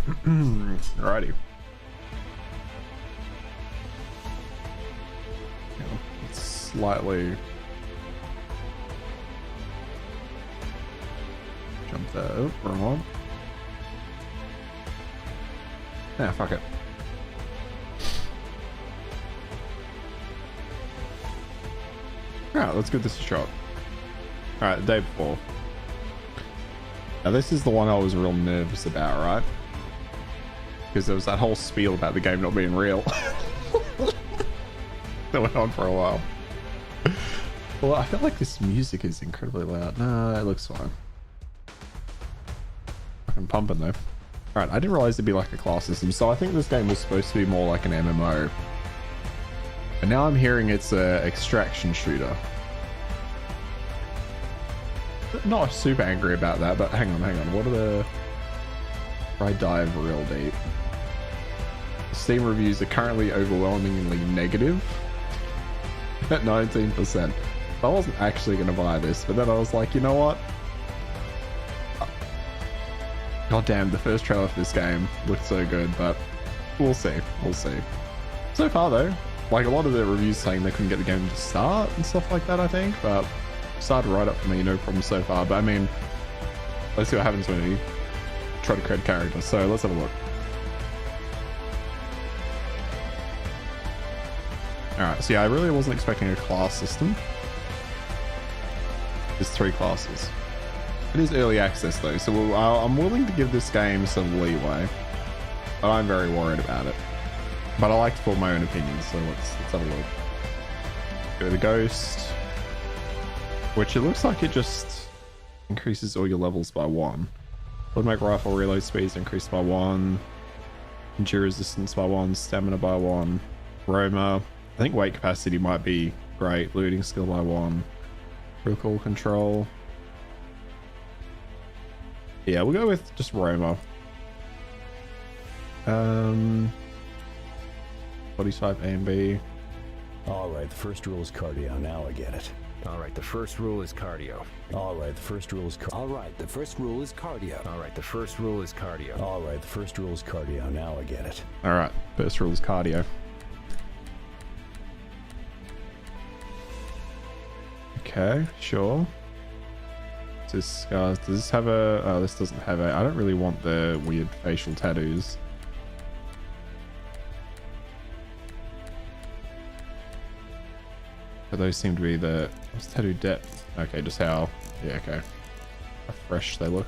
Alrighty. Yeah, let's slightly jump that. Oh, wrong one. Yeah, fuck it. Alright, let's give this a shot. Alright, the day before. Now this is the one I was real nervous about, right? Because there was that whole spiel about the game not being real. That went on for a while. Well, I feel like this music is incredibly loud. No, it looks fine. Fucking pumping though. Alright, I didn't realize it'd be like a class system, so I think this game was supposed to be more like an MMO. But now I'm hearing it's a extraction shooter. Not super angry about that, but hang on. What are the... I dive real deep. Steam reviews are currently overwhelmingly negative at 19%. I wasn't actually going to buy this, but then I was like, you know what? God damn, the first trailer for this game looked so good, but we'll see. So far though, like a lot of the reviews saying they couldn't get the game to start and stuff like that, I think, but started right up for me, no problem so far. But I mean, let's see what happens when you try to create characters. So let's have a look. Alright, so yeah, I really wasn't expecting a class system. There's 3 classes. It is early access though, so I'm willing to give this game some leeway. But I'm very worried about it. But I like to form my own opinions, so let's have a look. Go to Ghost. Which it looks like it just increases all your levels by 1. Automatic rifle reload speeds increased by 1. Endure resistance by 1. Stamina by 1. Roma. I think weight capacity might be great. Looting skill by 1. Recoil control. Yeah, we'll go with just Roma. Body type A and B. Alright, the first rule is cardio. Now I get it. Alright, the first rule is cardio. Alright, the first rule is Alright, the first rule is cardio. Alright, the first rule is cardio. Alright, the first rule is cardio. Now I get it. Alright, first rule is cardio. Okay, sure. Does this have a... Oh, this doesn't have a... I don't really want the weird facial tattoos. But those seem to be the... What's tattoo depth? Okay, just how... Yeah, okay. How fresh they look.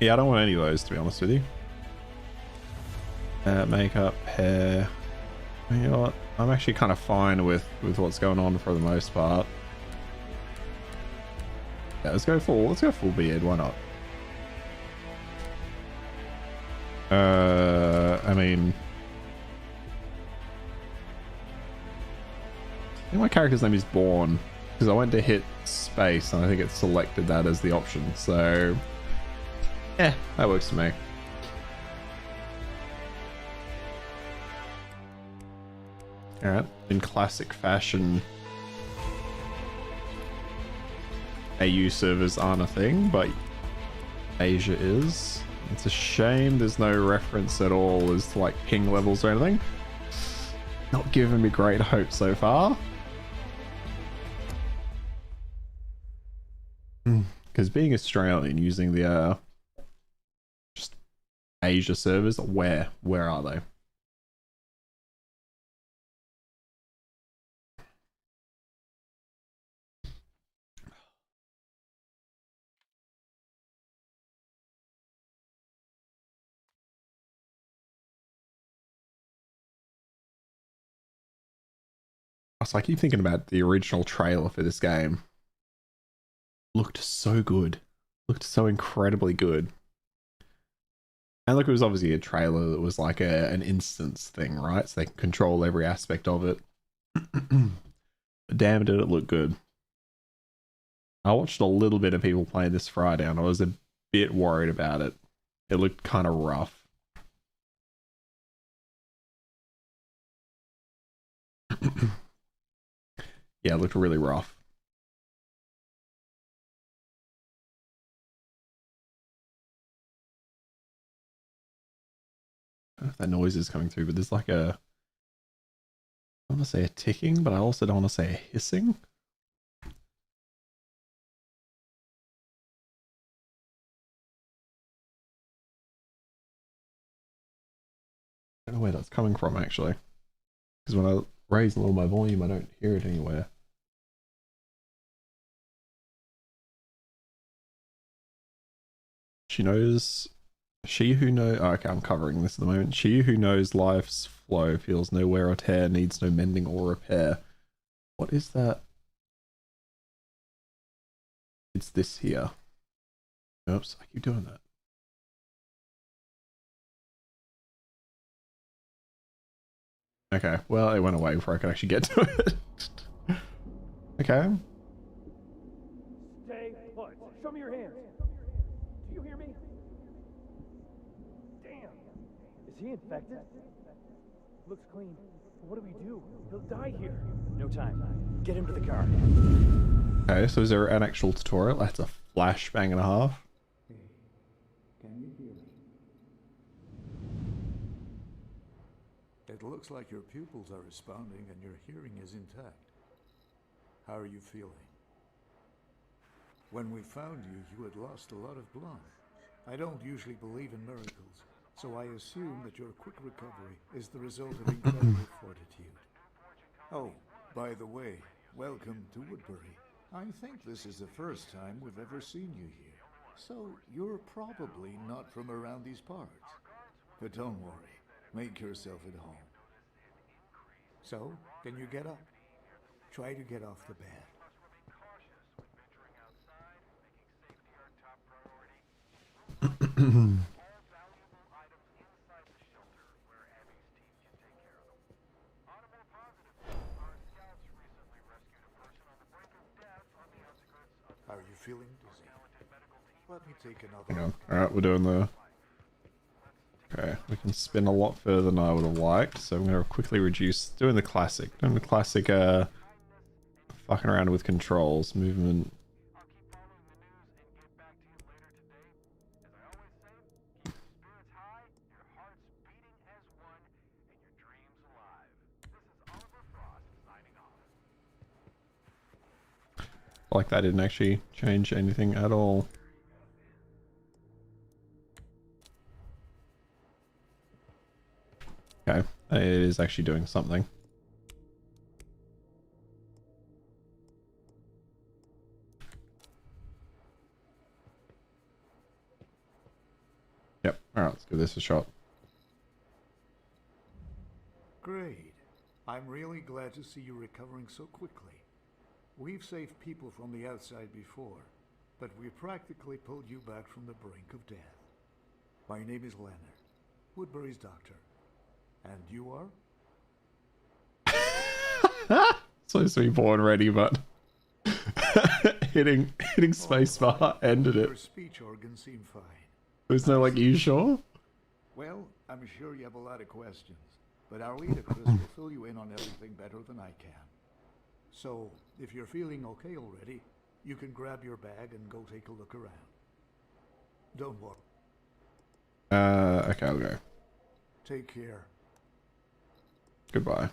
Yeah, I don't want any of those, to be honest with you. Makeup, hair... You know what? I'm actually kind of fine with what's going on for the most part. Yeah, let's go full beard, why not? I mean... I think my character's name is Born, because I went to hit space and I think it selected that as the option, so... Yeah, that works for me. Alright, in classic fashion, AU servers aren't a thing, but Asia is. It's a shame there's no reference at all as to like ping levels or anything. Not giving me great hope so far. Because being Australian, using the just Asia servers, where are they? So I keep thinking about the original trailer for this game. Looked so good. Looked so incredibly good. And look, it was obviously a trailer that was like an instance thing, right? So they can control every aspect of it. But damn, did it look good. I watched a little bit of people playing this Friday and I was a bit worried about it. It looked kind of rough. Yeah, it looked really rough. don't know if that noise is coming through, but there's like a, I want to say a ticking, but I also don't want to say a hissing. I don't know where that's coming from actually, because when I raise a little my volume, I don't hear it anywhere. She knows, she who knows, oh, okay, I'm covering this at the moment. She who knows life's flow feels no wear or tear, needs no mending or repair. What is that? It's this here. Oops, I keep doing that. Okay, well, it went away before I could actually get to it. Okay. Stay put. Show me your hands. Do you hear me? Damn. Is he infected? Looks clean. What do we do? He'll die here. No time. Get him to the car. Okay, so is there an actual tutorial? That's a flashbang and a half. Hey, can you hear me? It looks like your pupils are responding and your hearing is intact. How are you feeling? When we found you, you had lost a lot of blood. I don't usually believe in miracles, so I assume that your quick recovery is the result of incredible fortitude. Oh, by the way, welcome to Woodbury. I think this is the first time we've ever seen you here. So you're probably not from around these parts. But don't worry, make yourself at home. So, can you get up? Try to get off the bed. Are you feeling dizzy? Let me take another. Alright, we're doing the... Okay, we can spin a lot further than I would have liked, so I'm going to quickly reduce... Doing the classic, fucking around with controls, movement... Like that didn't actually change anything at all. Okay, it is actually doing something. Yep, alright, let's give this a shot. Great. I'm really glad to see you recovering so quickly. We've saved people from the outside before, but we practically pulled you back from the brink of death. My name is Leonard, Woodbury's doctor. And you are? So sweet born ready, but hitting spacebar ended it. Your speech organs seem fine. There's no like, you sure? Well, I'm sure you have a lot of questions, but our leader Chris will fill you in on everything better than I can. So, if you're feeling okay already, you can grab your bag and go take a look around. Don't worry. Okay, I'll go. Take care. Goodbye.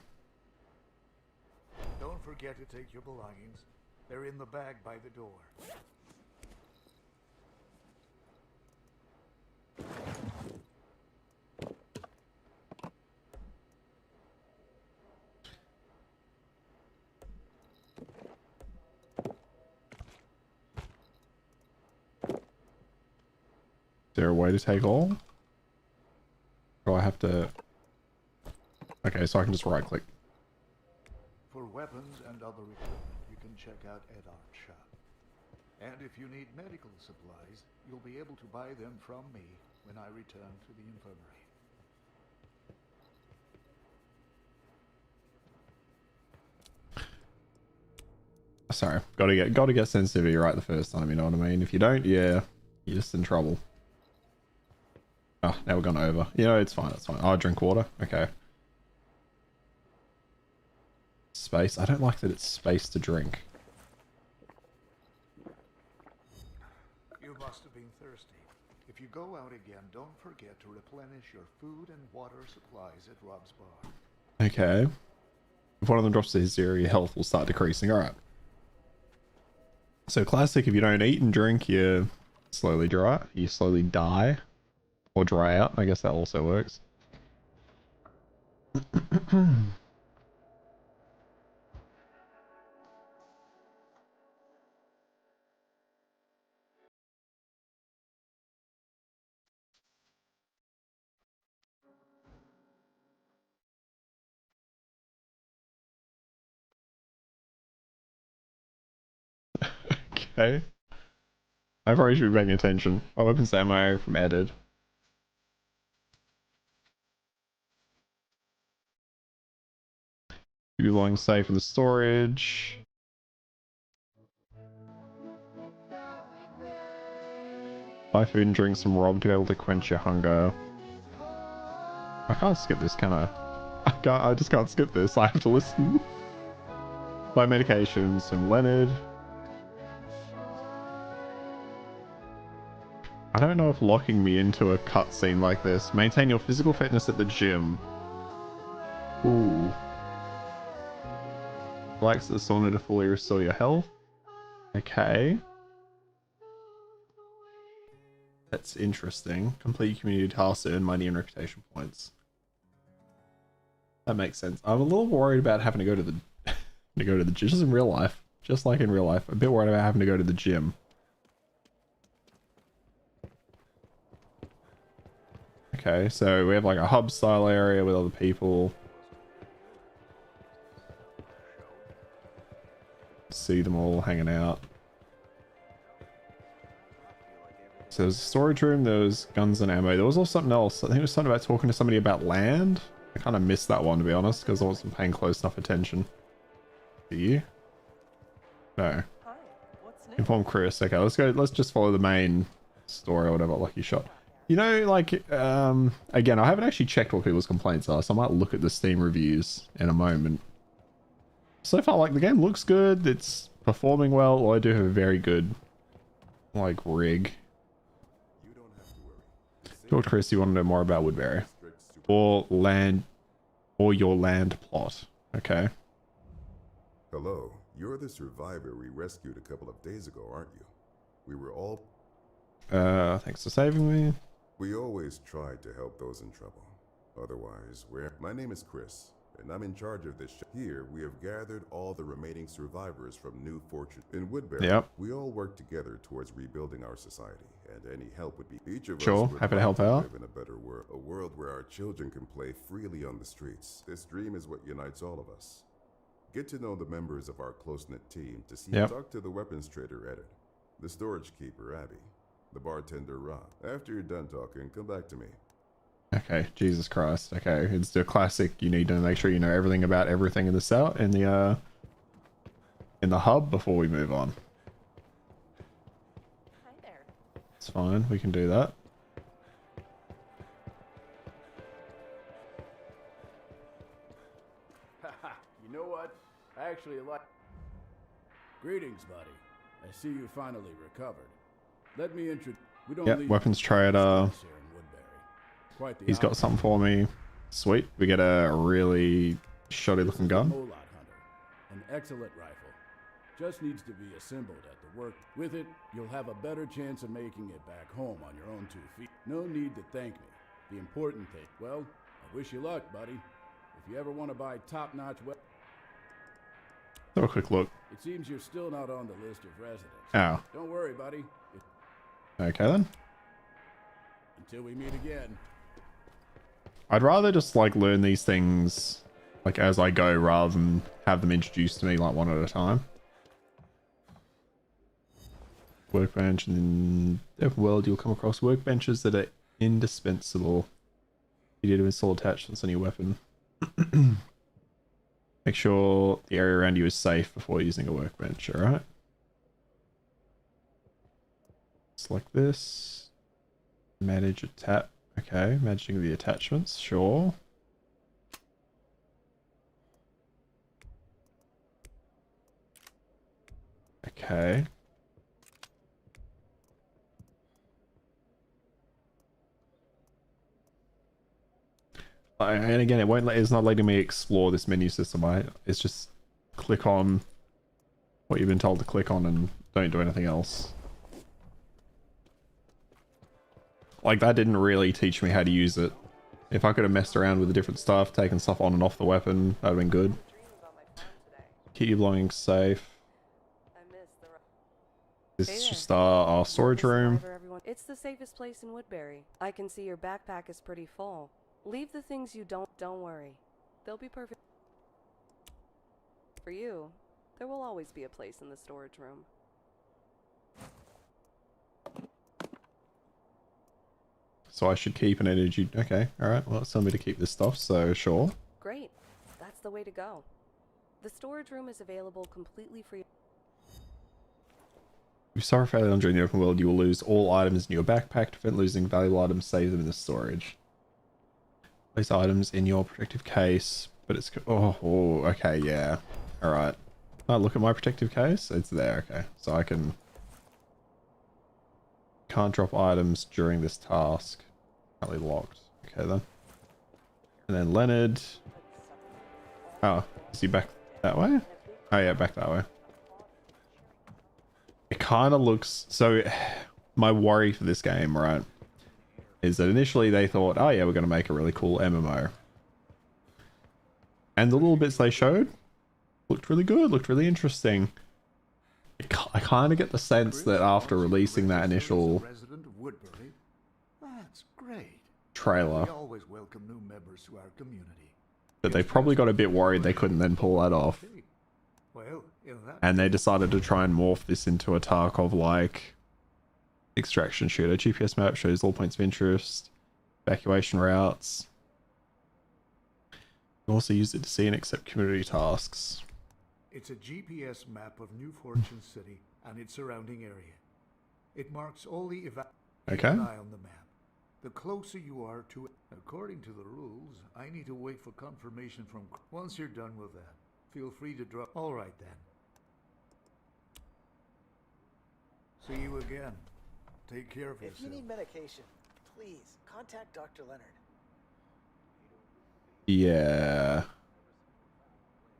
Don't forget to take your belongings. They're in the bag by the door. Is there a way to take all? Or do I have to... Okay, so I can just right click. For weapons and other equipment, you can check out Edart's shop. And if you need medical supplies, you'll be able to buy them from me when I return to the infirmary. Sorry, gotta get sensitivity right the first time, you know what I mean? If you don't, yeah, you're just in trouble. Oh, now we're gone over. You know, it's fine, it's fine. Oh, drink water? Okay. Space. I don't like that it's space to drink. You must have been thirsty. If If you go out again, don't forget to replenish your food and water supplies at Rob's bar. Okay. If one of them drops to 0, your health will start decreasing. Alright. So classic, if you don't eat and drink, you slowly dry. You slowly die. Or dry out. I guess that also works. Okay. I probably should be paying attention. Oh, weapons ammo from added. You belong safe in the storage. Buy food and drinks from Rob to be able to quench your hunger. I can't skip this, can I? I just can't skip this. I have to listen. Buy medications from Leonard. I don't know if locking me into a cutscene like this. Maintain your physical fitness at the gym. Ooh. Relax the sauna to fully restore your health. Okay. That's interesting. Complete community tasks to earn money and reputation points. That makes sense. I'm a little worried about having to go to the gym. Just in real life. Just like in real life. A bit worried about having to go to the gym. Okay, so we have like a hub style area with other people. See them all hanging out. So there's a storage room, there was guns and ammo. There was also something else. I think it was something about talking to somebody about land. I kind of missed that one, to be honest, because I wasn't paying close enough attention. Do you? No. Inform Chris. Okay, let's go. Let's just follow the main story or whatever. Lucky shot. You know, like, again, I haven't actually checked what people's complaints are, so I might look at the Steam reviews in a moment. So far, like, the game looks good. It's performing well. Well, I do have a very good, like, rig. Talk to Chris, you want to know more about Woodbury. Or land, or your land plot. Okay. Hello, you're the survivor we rescued a couple of days ago, aren't you? We were all... thanks for saving me. We always tried to help those in trouble. Otherwise, My name is Chris, and I'm in charge of this. Here, we have gathered all the remaining survivors from New Fortune. In Woodbury, we all work together towards rebuilding our society, and any help would be... Each of us would happy to help out. live in a better world, a world where our children can play freely on the streets. This dream is what unites all of us. Get to know the members of our close-knit team to see. Talk to the weapons trader, Edit, the storage keeper, Abby, the bartender, Rob. After you're done talking, come back to me. Okay, Jesus Christ. Okay, it's the classic. You need to make sure you know everything about everything in the cell, in the hub before we move on. Hi there. It's fine. We can do that. Haha, you know what? I actually like... Greetings, buddy. I see you finally recovered. Let me introduce... We don't weapons trader. He's got something for me. Sweet. We get a really shoddy looking gun. An excellent rifle. Just needs to be assembled at the work. With it, you'll have a better chance of making it back home on your own 2 feet. No need to thank me. The important thing... Well, I wish you luck, buddy. If you ever want to buy top-notch weapons... Have a quick look. It seems you're still not on the list of residents. Oh. Don't worry, buddy. Okay then. Until we meet again. I'd rather just like learn these things like as I go rather than have them introduced to me like one at a time. Workbench, and in the world you'll come across workbenches that are indispensable. You need to install attachments on your weapon. Make sure the area around you is safe before using a workbench, alright? Select this. Manage a tap. Okay, managing the attachments, sure. Okay. And again, it's not letting me explore this menu system. It's just click on what you've been told to click on and don't do anything else. Like, that didn't really teach me how to use it. If I could have messed around with the different stuff, taken stuff on and off the weapon, that'd have been good. Keep your belongings safe. This is just our storage room. It's the safest place in Woodbury. I can see your backpack is pretty full. Leave the things you don't worry. They'll be perfect. For you, there will always be a place in the storage room. So I should keep an energy. Okay, alright. Well, it's telling me to keep this stuff, so sure. Great. That's the way to go. The storage room is available completely free. If you suffer failure during the open world, you will lose all items in your backpack. To prevent losing valuable items, save them in the storage. Place items in your protective case, but it's... Oh, okay, yeah. Alright. Oh, look at my protective case. It's there, okay. So I can... Can't drop items during this task. Currently locked. Okay, then. And then Leonard... Oh, is he back that way? Oh, yeah, back that way. It kind of looks... So, my worry for this game, right, is that initially they thought, oh yeah, we're going to make a really cool MMO. And the little bits they showed looked really good, looked really interesting. I kind of get the sense that after releasing that initial trailer, that they probably got a bit worried they couldn't then pull that off. And they decided to try and morph this into a Tarkov like extraction shooter. GPS map shows all points of interest, evacuation routes. You can also use it to see and accept community tasks. It's a GPS map of New Fortune City and its surrounding area. It marks all the Okay. Keep an eye on the map. The closer you are to it, according to the rules, I need to wait for confirmation from... Once you're done with that, feel free to drop... All right, then. See you again. Take care of yourself. If you need medication, please contact Dr. Leonard. Yeah.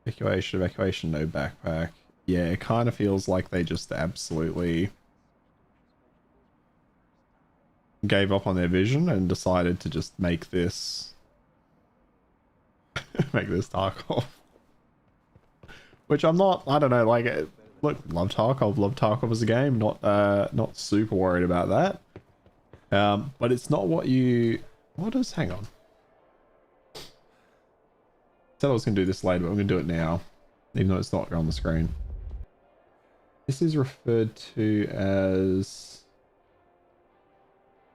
Evacuation, no backpack. Yeah, it kind of feels like they just absolutely gave up on their vision and decided to just make this make this Tarkov. Which I'm not, I don't know, like, look, love Tarkov as a game, not super worried about that. But it's not what you, hang on. I said I was going to do this later, but I'm going to do it now, even though it's not on the screen. This is referred to as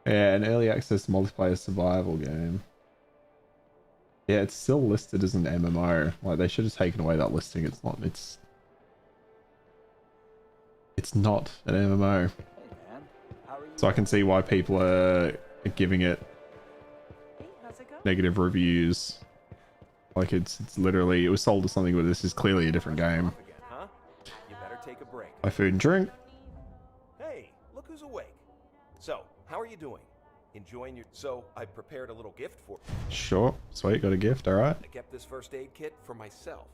an early access multiplayer survival game. Yeah, it's still listed as an MMO. Like, they should have taken away that listing. It's not an MMO. So I can see why people are giving it negative reviews. Like, it's literally, it was sold as something, but this is clearly a different game. Huh? You better take a break. Buy food and drink. Hey, look who's awake. So, how are you doing? Enjoying your... So, I prepared a little gift for... Sure. Sweet, got a gift, alright. I kept this first aid kit for myself,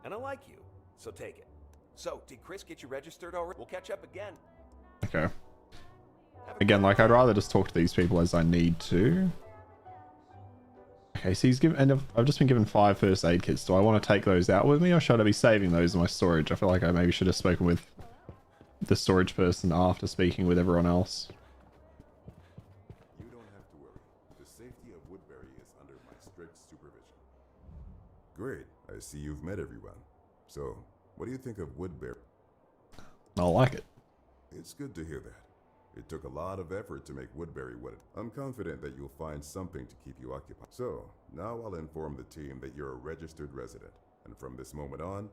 and I like you, so take it. So, did Chris get you registered already? We'll catch up again. Okay. Again, like, I'd rather just talk to these people as I need to. Okay, so he's given, and I've just been given 5 first aid kits. Do I want to take those out with me, or should I be saving those in my storage? I feel like I maybe should have spoken with the storage person after speaking with everyone else. You don't have to worry. The safety of Woodbury is under my strict supervision. Great. I see you've met everyone. So, what do you think of Woodbury? I like it. It's good to hear that. It took a lot of effort to make Woodbury what it... I'm confident that you'll find something to keep you occupied. So, now I'll inform the team that you're a registered resident. And from this moment on...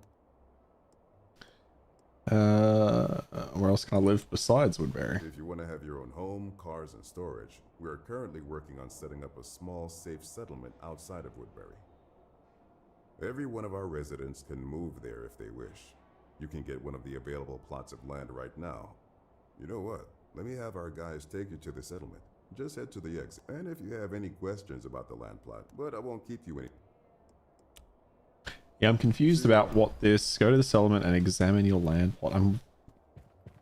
where else can I live besides Woodbury? If you want to have your own home, cars, and storage, we are currently working on setting up a small, safe settlement outside of Woodbury. Every one of our residents can move there if they wish. You can get one of the available plots of land right now. You know what? Let me have our guys take you to the settlement. Just head to the exit. And if you have any questions about the land plot, but I won't keep you any. Yeah, I'm confused about what this. Go to the settlement and examine your land plot.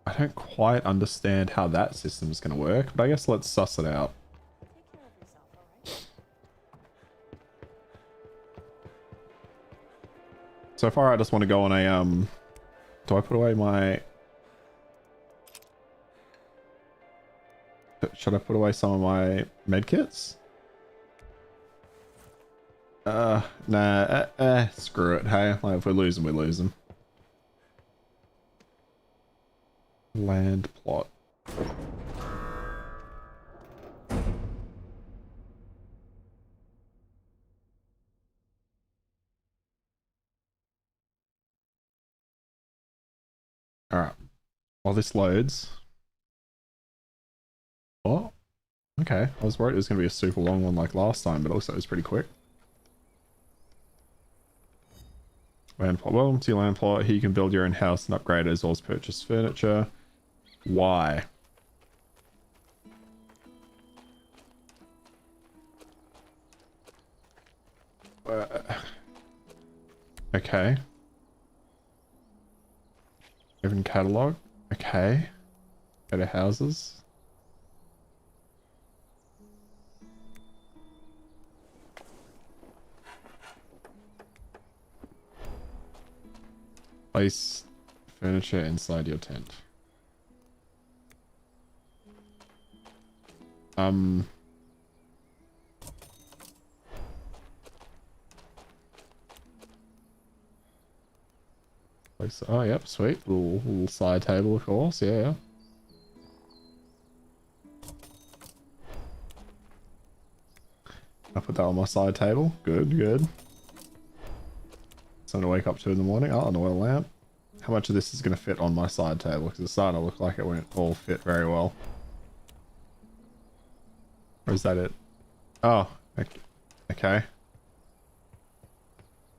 I don't quite understand how that system is going to work, but I guess let's suss it out. So far, I just want to go on a do I put away my? Should I put away some of my medkits? Nah, screw it. Hey, like if we lose them, we lose them. Land plot. Alright. While this loads. Oh, okay. I was worried it was going to be a super long one like last time, but also it was pretty quick. Land plot. Welcome to your land plot. Here you can build your own house and upgrade it as well as purchase furniture. Why? Okay. Open catalog. Okay. Go to houses. Place furniture inside your tent. Place, oh, yep, sweet. Little side table, of course, yeah. I'll put that on my side table. Good, good. Something to wake up to in the morning. Oh, an oil lamp. How much of this is going to fit on my side table? Because it's starting to look like it won't all fit very well. Or is that it? Oh, okay.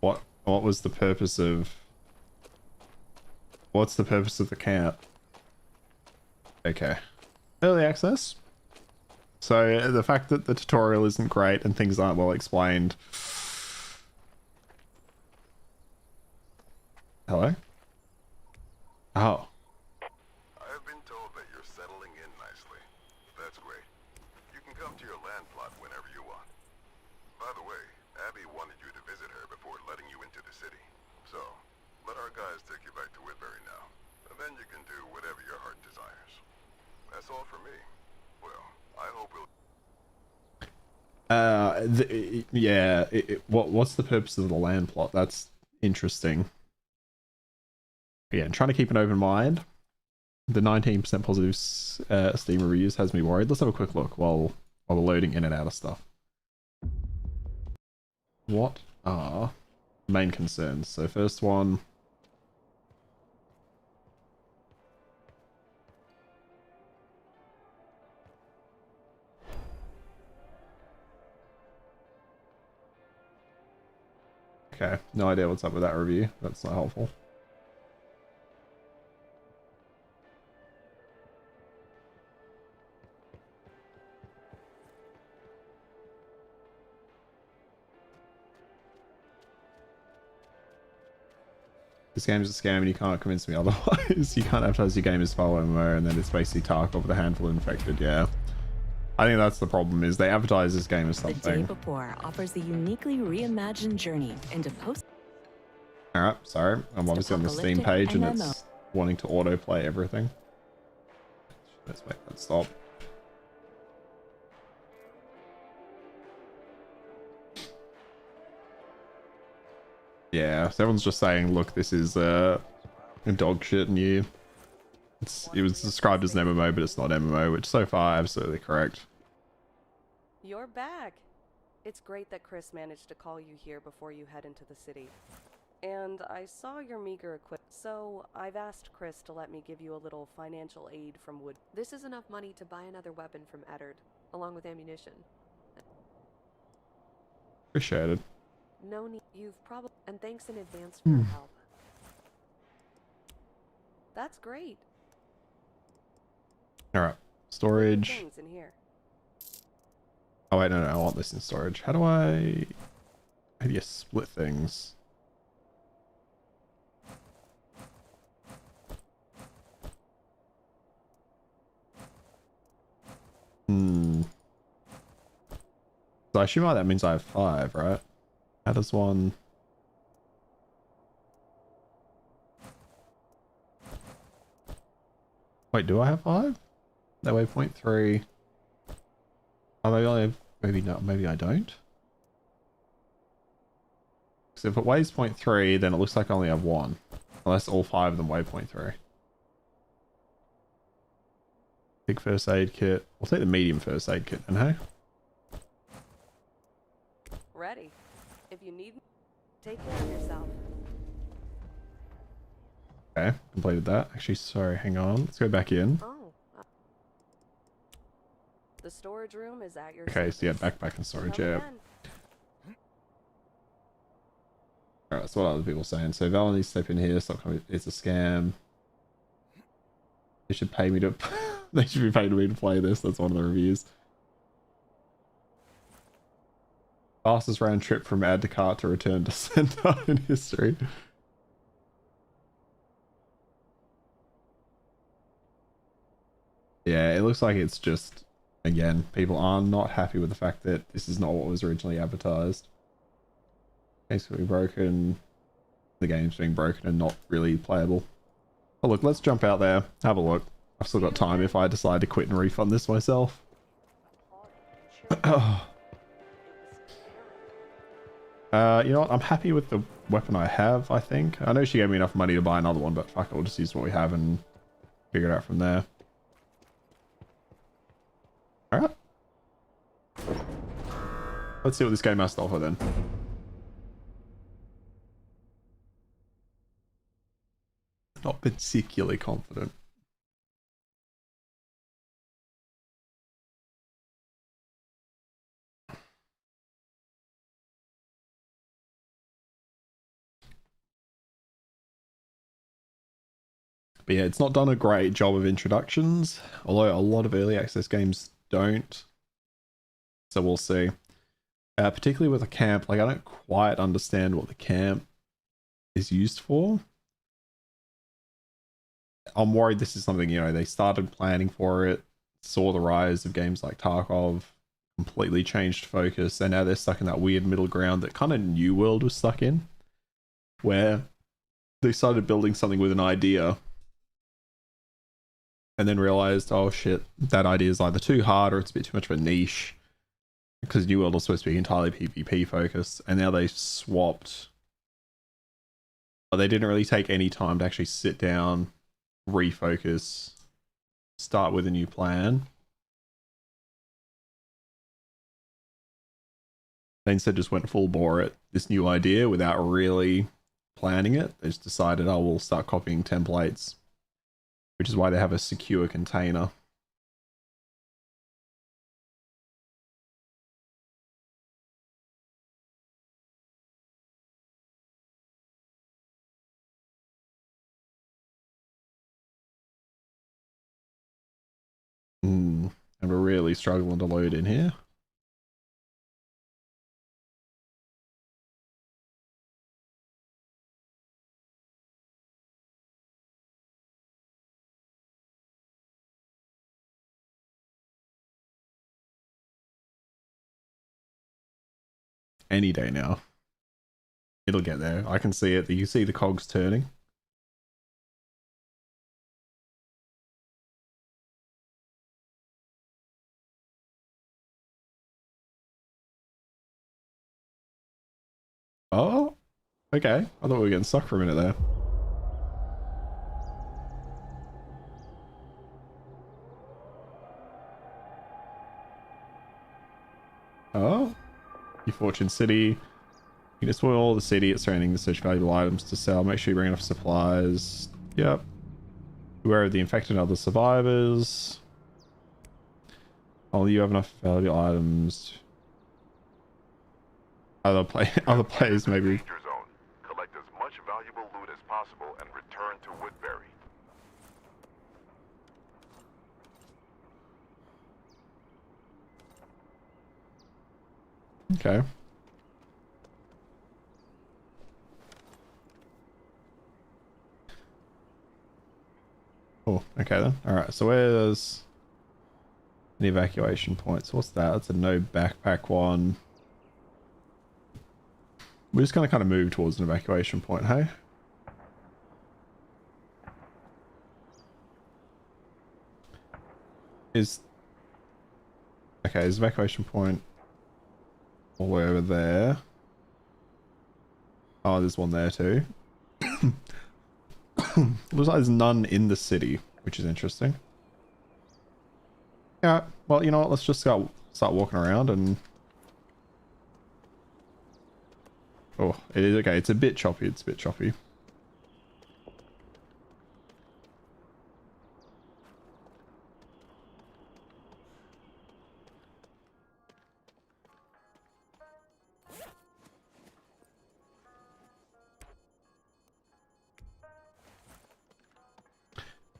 What was the purpose of... What's the purpose of the camp? Okay. Early access. So the fact that the tutorial isn't great and things aren't well explained. Hello? Oh. I've been told that you're settling in nicely. That's great. You can come to your land plot whenever you want. By the way, Abby wanted you to visit her before letting you into the city. So, let our guys take you back to Woodbury now. And then you can do whatever your heart desires. That's all for me. Well, I hope we'll... what's the purpose of the land plot? That's interesting. Yeah, and trying to keep an open mind. The 19% positive Steam reviews has me worried. Let's have a quick look while we're loading in and out of stuff. What are main concerns? So first one... Okay, no idea what's up with that review. That's not helpful. This game is a scam and you can't convince me otherwise. You can't advertise your game as follow MMO and then it's basically Tarkov with a handful of infected, yeah. I think that's the problem, is they advertise this game as something. The Day Before offers a uniquely reimagined journey into post... Alright, sorry. I'm obviously on the Steam page and it's wanting to autoplay everything. Let's make that stop. Yeah, so everyone's just saying, look, this is dog shit and it was described as an MMO, but it's not MMO, which so far absolutely correct. You're back. It's great that Chris managed to call you here before you head into the city. And I saw your meager equipment, so I've asked Chris to let me give you a little financial aid from Wood. This is enough money to buy another weapon from Eddard, along with ammunition. Appreciated. No need. You've probably... And thanks in advance for your help. That's great. Alright. Storage. Things in here. Oh wait, no, I want this in storage. How do you split things? So I assume that means I have 5, right? How does one... Wait, do I have 5? That way 0.3. Oh, maybe I have... Maybe not. Maybe I don't. So if it weighs 0.3, then it looks like I only have 1. Unless all 5 of them weigh 0.3. Big first aid kit. We'll take the medium first aid kit then, hey? Ready. If you need, take care of yourself. Okay, completed that. Actually, sorry, hang on. Let's go back in. Oh. The storage room is at your Okay, service. so yeah, back in storage, Come yeah. again. Alright, that's what other people are saying. So Val needs to step in here, stop coming. It's a scam. They should pay me to... they should be paying me to play this. That's one of the reviews. Fastest round trip from add to cart to return to center in history. Yeah, it looks like it's just, again, people are not happy with the fact that this is not what was originally advertised. Game's being broken. The game's being broken and not really playable. Oh look, let's jump out there. Have a look. I've still got time if I decide to quit and refund this myself. You know what? I'm happy with the weapon I have, I think. I know she gave me enough money to buy another one, but fuck it, we'll just use what we have and figure it out from there. Alright. Let's see what this game has to offer then. Not particularly confident. But yeah, it's not done a great job of introductions, although a lot of early access games don't. So we'll see. Particularly with a camp, like I don't quite understand what the camp is used for. I'm worried this is something, you know, they started planning for it, saw the rise of games like Tarkov, completely changed focus, and now they're stuck in that weird middle ground that kind of New World was stuck in, where they started building something with an idea and then realized, oh shit, that idea is either too hard or it's a bit too much of a niche, because New World was supposed to be entirely PvP focused, and now they've swapped. But they didn't really take any time to actually sit down, refocus, start with a new plan. They instead just went full bore at this new idea without really planning it. They just decided, oh, we'll start copying templates, which is why they have a secure container. And we're really struggling to load in here. Any day now. It'll get there. I can see it. You see the cogs turning. Oh, okay. I thought we were getting stuck for a minute there. Oh, your Fortune City. You can spoil the city at surrounding the search valuable items to sell. Make sure you bring enough supplies. Yep. Beware of the infected and other survivors. Only you have enough valuable items. Other players maybe. Collect as much valuable loot as possible and return to Woodbury. Okay. Oh, okay then. Alright, so where's the evacuation points? What's that? That's a no backpack one. We're just gonna kind of move towards an evacuation point, hey? Okay, is evacuation point all the way over there? Oh, there's one there too. Looks like there's none in the city, which is interesting. Yeah, well, you know what? Let's just start walking around and... Oh, it is okay. It's a bit choppy. It's a bit choppy.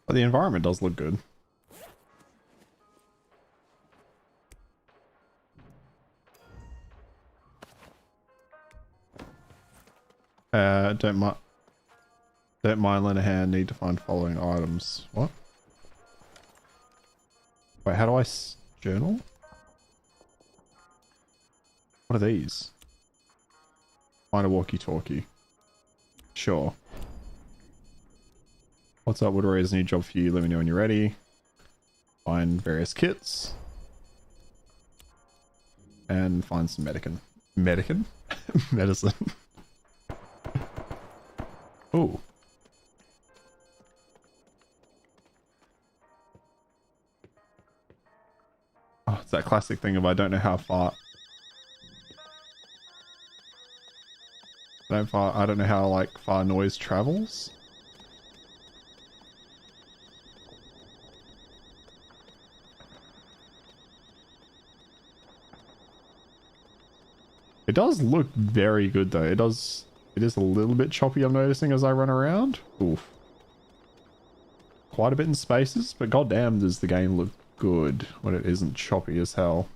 But the environment does look good. Don't mind lend a hand, need to find following items. What? Wait, how do I journal? What are these? Find a walkie-talkie. Sure. What's up, Woodwarriors? New job for you. Let me know when you're ready. Find various kits. And find some medicine. Medicine? Medicine. Oh. Oh, it's that classic thing of I don't know how far... I don't know how, like, far noise travels. It does look very good though. It is a little bit choppy, I'm noticing, as I run around. Oof. Quite a bit in spaces, but goddamn does the game look good when it isn't choppy as hell.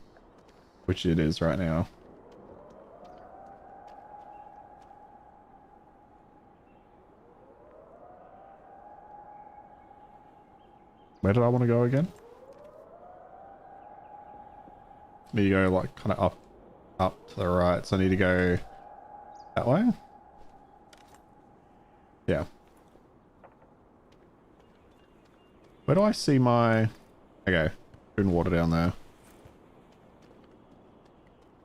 Which it is right now. Where did I want to go again? Need to go like kind of up to the right, so I need to go that way? Yeah. Where do I see my... Okay, food and water down there.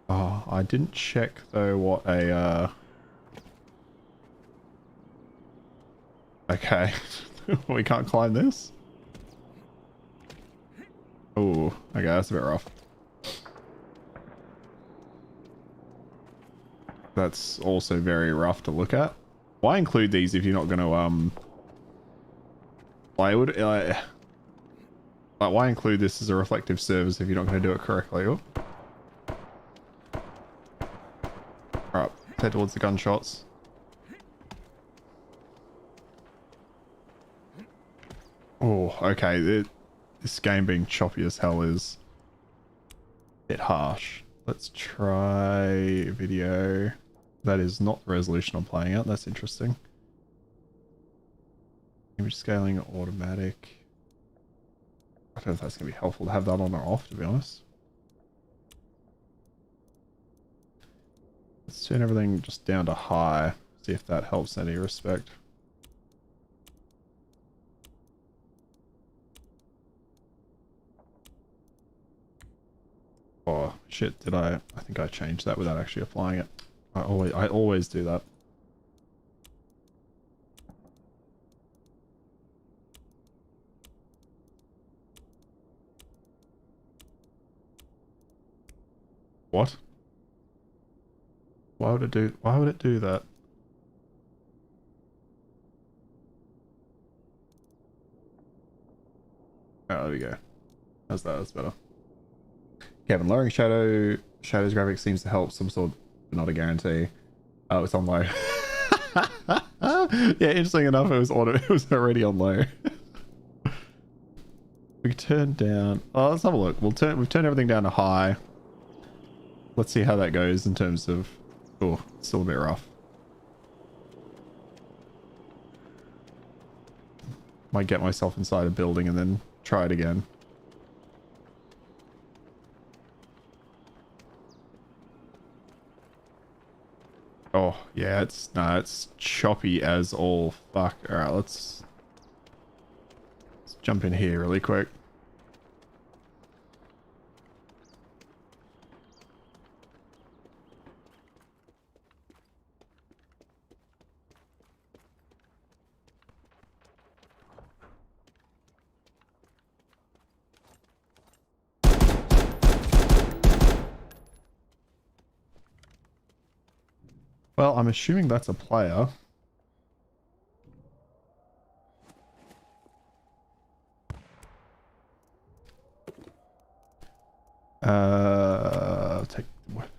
Oh, I didn't check though what a Okay. We can't climb this? Oh, okay, that's a bit rough. That's also very rough to look at. Why include these if you're not going to, why include this as a reflective surface if you're not going to do it correctly? Oh. Alright, head towards the gunshots. Oh, okay. This game being choppy as hell is a bit harsh. Let's try video. That is not the resolution I'm playing at. That's interesting. Image scaling automatic. I don't know if that's going to be helpful to have that on or off, to be honest. Let's turn everything just down to high. See if that helps in any respect. Oh, shit. Did I think I changed that without actually applying it. I always do that. What? Why would it do that? Oh, there we go. That's better. Kevin, lowering shadows graphics seems to help some sort, but not a guarantee. Oh, it's on low. Yeah, interesting enough, it was already on low. We turned down. Oh, let's have a look. We've turned everything down to high. let's see how that goes in terms of... Oh, still a bit rough. Might get myself inside a building and then try it again. Oh, yeah, it's choppy as all fuck. Alright, let's jump in here really quick. Well, I'm assuming that's a player. Take what?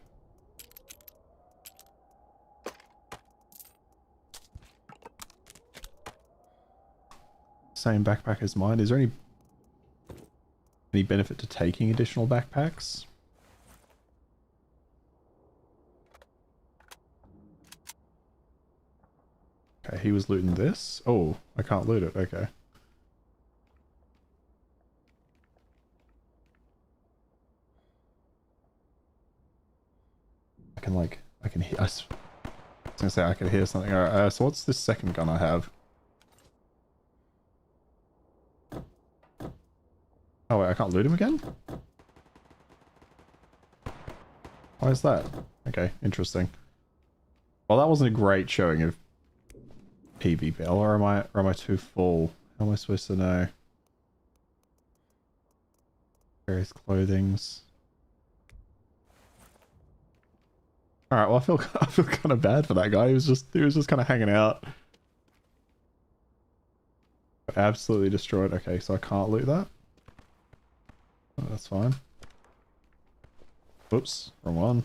Same backpack as mine. Is there any benefit to taking additional backpacks? Okay, he was looting this. Oh, I can't loot it. Okay. I can hear. I was gonna say I could hear something. Alright, so what's this second gun I have? Oh wait, I can't loot him again? Why is that? Okay, interesting. Well, that wasn't a great showing of PvP, or am I too full? How am I supposed to know? Various clothings. All right, well, I feel kind of bad for that guy. He was just kind of hanging out. Absolutely destroyed. Okay, so I can't loot that. Oh, that's fine. Whoops, wrong one.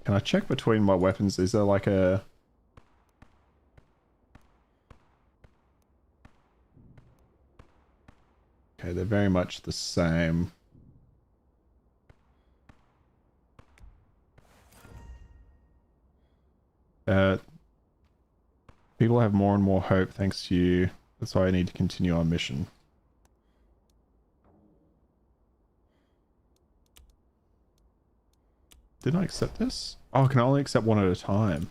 Can I check between my weapons? Is there like a... Okay, they're very much the same. People have more and more hope thanks to you. That's why I need to continue our mission. Didn't I accept this? Oh, I can only accept one at a time.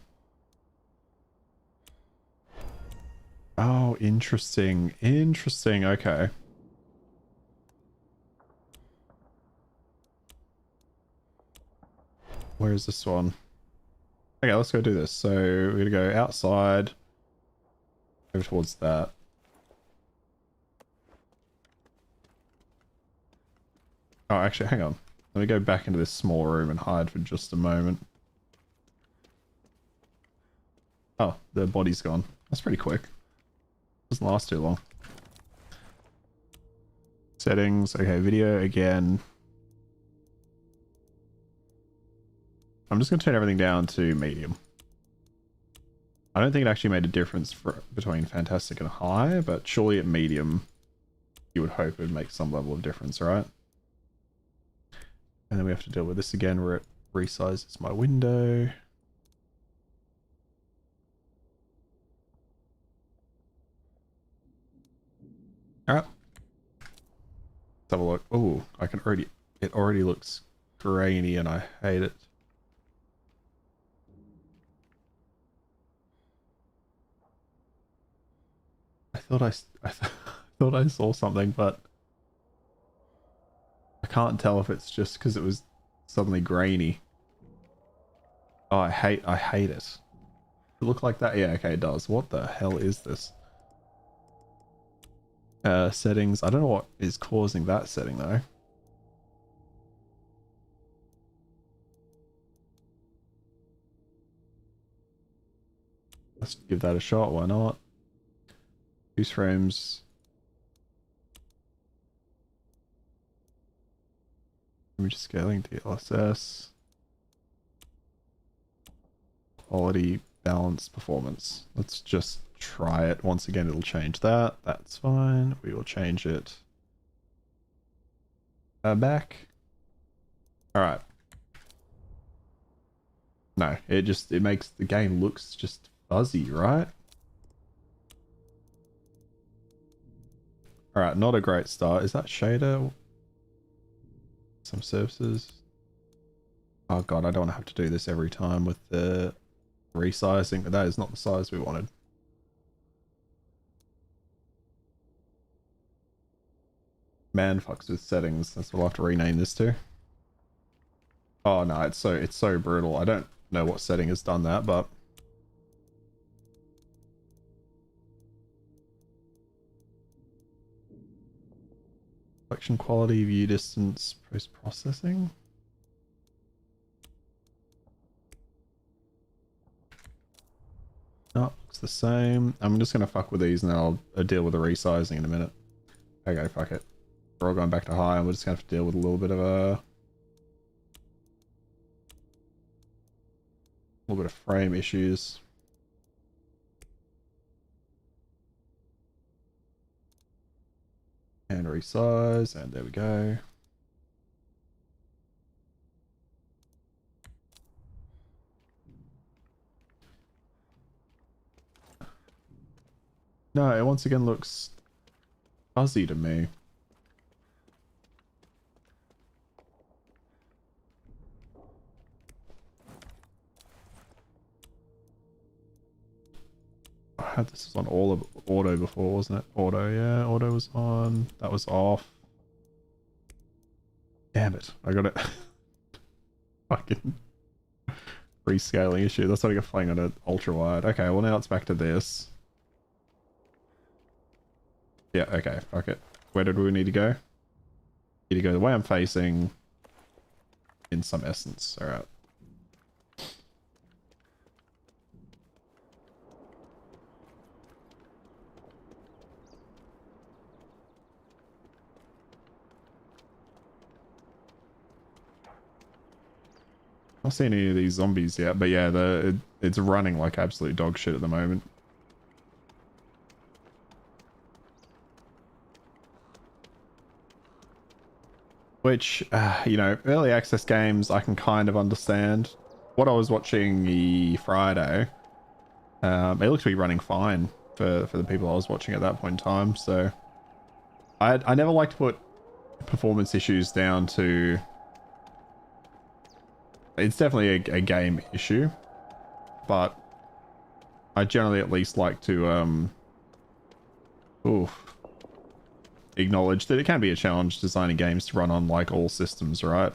Oh, interesting. Interesting, okay. Where is this one? Okay, let's go do this. So we're gonna go outside. Over towards that. Oh, actually, hang on. Let me go back into this small room and hide for just a moment. Oh, the body's gone. That's pretty quick. Doesn't last too long. Settings. Okay, video again. I'm just going to turn everything down to medium. I don't think it actually made a difference between fantastic and high, but surely at medium, you would hope it would make some level of difference, right? And then we have to deal with this again where it resizes my window. Alright. Let's have a look. Oh, it already looks grainy and I hate it. I thought I saw something, but I can't tell if it's just because it was suddenly grainy. Oh, I hate it. Does it look like that? Yeah, okay, it does. What the hell is this? Settings. I don't know what is causing that setting though. Let's give that a shot, why not? Use frames. Image scaling, DLSS. Quality, balance, performance. Let's just try it. Once again, it'll change that. That's fine. We will change it back. Alright. No, it makes the game looks just fuzzy, right? Alright, not a great start. Is that shader? Some surfaces. Oh god, I don't want to have to do this every time with the resizing, but that is not the size we wanted. Man fucks with settings. That's what I'll have to rename this to. Oh no, it's so brutal. I don't know what setting has done that, but selection quality, view distance, post processing. No, it's the same. I'm just gonna fuck with these and then I'll deal with the resizing in a minute. Okay, fuck it. We're all going back to high and we're just gonna have to deal with a little bit of frame issues. And resize, and there we go. No, it once again looks fuzzy to me. I had this on all of auto before, wasn't it? Auto, yeah, auto was on. That was off. Damn it, I got it. Fucking rescaling issue. That's what I get playing on an ultra wide. Okay, well now it's back to this. Yeah, okay, fuck it. Where did we need to go? Need to go the way I'm facing in some essence. Alright. I don't see any of these zombies yet, but yeah, it's running like absolute dog shit at the moment. Which, you know, early access games I can kind of understand. What I was watching the Friday, it looked to be running fine for the people I was watching at that point in time, so I never like to put performance issues down to... It's definitely a game issue, but I generally at least like to acknowledge that it can be a challenge designing games to run on like all systems, right?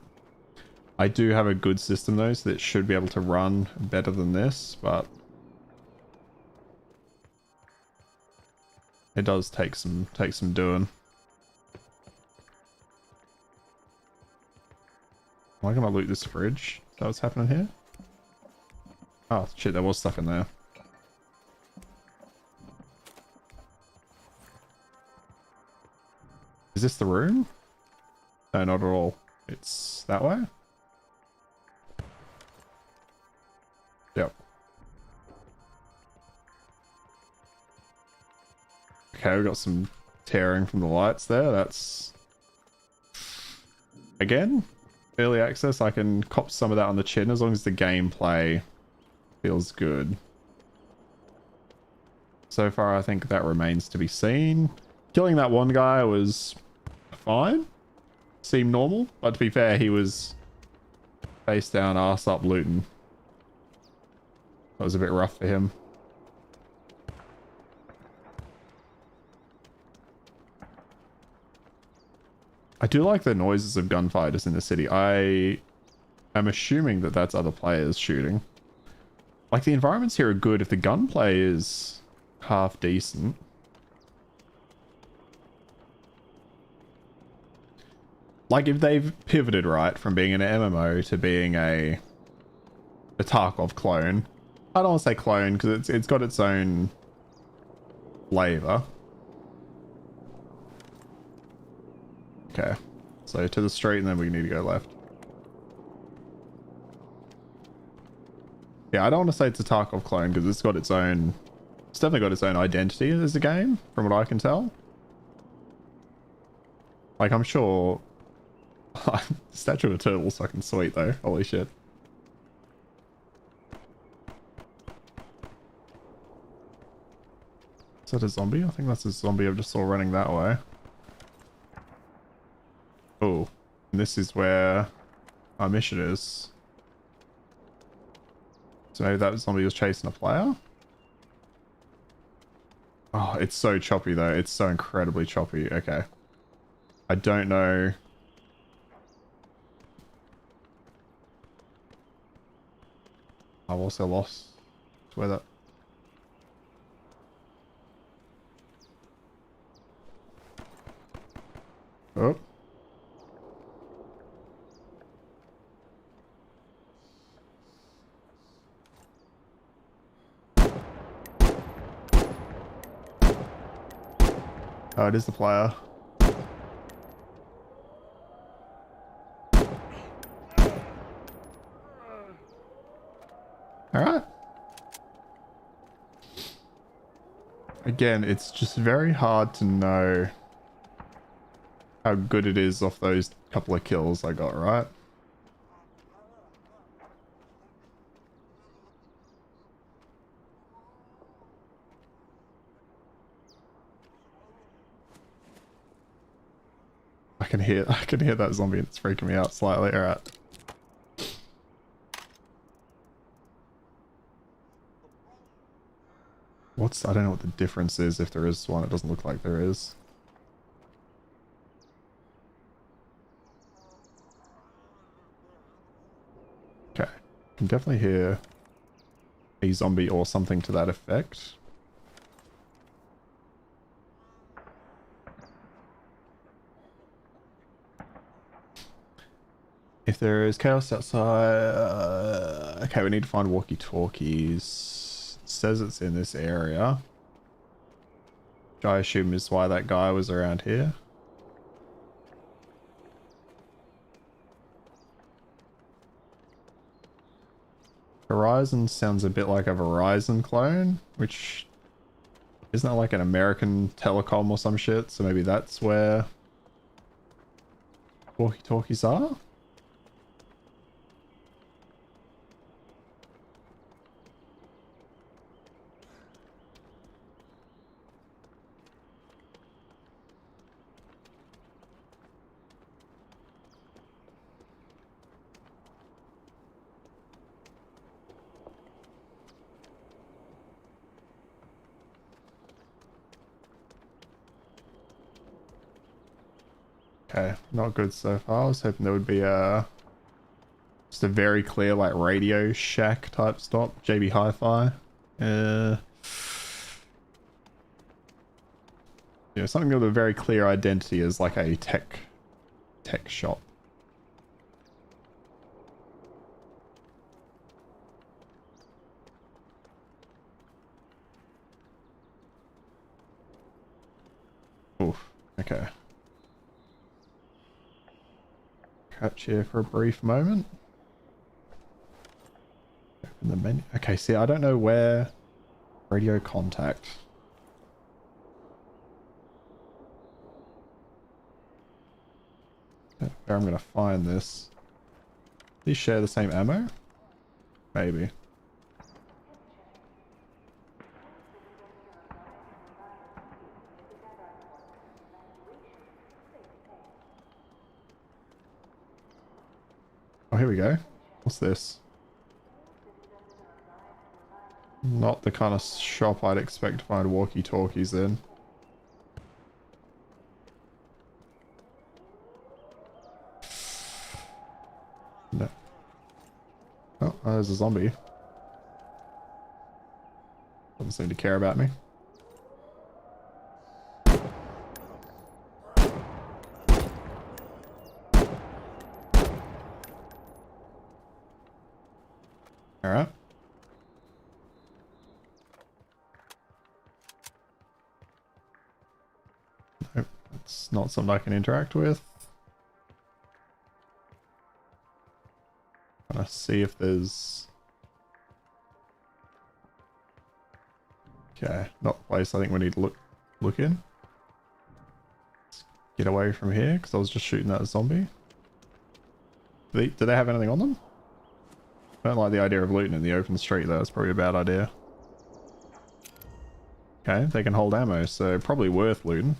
I do have a good system though, so that should be able to run better than this, but it does take some doing. Am I gonna loot this fridge? Is that what's happening here? Oh shit, there was stuff in there. Is this the room? No, not at all. It's that way? Yep. Okay, we got some tearing from the lights there. That's... Again, early access, I can cop some of that on the chin as long as the gameplay feels good. So far, I think that remains to be seen. Killing that one guy was fine. Seemed normal, but to be fair, he was face down, ass up looting. That was a bit rough for him. I do like the noises of gunfighters in the city. I am assuming that that's other players shooting. Like, the environments here are good if the gunplay is half decent. Like, if they've pivoted, right, from being an MMO to being a Tarkov clone. I don't want to say clone, because it's got its own flavor. Okay, so to the street and then we need to go left. Yeah, I don't want to say it's a Tarkov clone because it's got its own... It's definitely got its own identity as a game, from what I can tell. Like, I'm sure... Statue of a Turtle's fucking sweet though, holy shit. Is that a zombie? I think that's a zombie I just saw running that way. Oh, and this is where our mission is. So maybe that zombie was chasing a player? Oh, it's so choppy though. It's so incredibly choppy. Okay. I don't know. I've also lost where that... Oh. Oh, it is the player. Alright. Again, it's just very hard to know how good it is off those couple of kills I got, right? I can hear that zombie and it's freaking me out slightly. Alright. I don't know what the difference is, if there is one. It doesn't look like there is. Okay. Can definitely hear a zombie or something to that effect. If there is chaos outside... okay, we need to find walkie-talkies. It says it's in this area. Which I assume is why that guy was around here. Horizon sounds a bit like a Verizon clone, which... isn't that like an American telecom or some shit? So maybe that's where walkie-talkies are? Okay, not good so far. I was hoping there would be just a very clear like Radio Shack type stop. JB Hi-Fi. Yeah, something with a very clear identity as like a tech shop. Oof. Okay. Catch here for a brief moment. Open the menu. Okay, see, I don't know where radio contact. Where I'm gonna find this. These share the same ammo? Maybe. Oh, here we go. What's this? Not the kind of shop I'd expect to find walkie-talkies in. No. Oh, there's a zombie. Doesn't seem to care about me. Alright. Nope, that's not something I can interact with. Gonna see if there's... okay, not the place I think we need to look in. Let's get away from here, because I was just shooting that zombie. Do they have anything on them? I don't like the idea of looting in the open street though, it's probably a bad idea. Okay, they can hold ammo, so probably worth looting.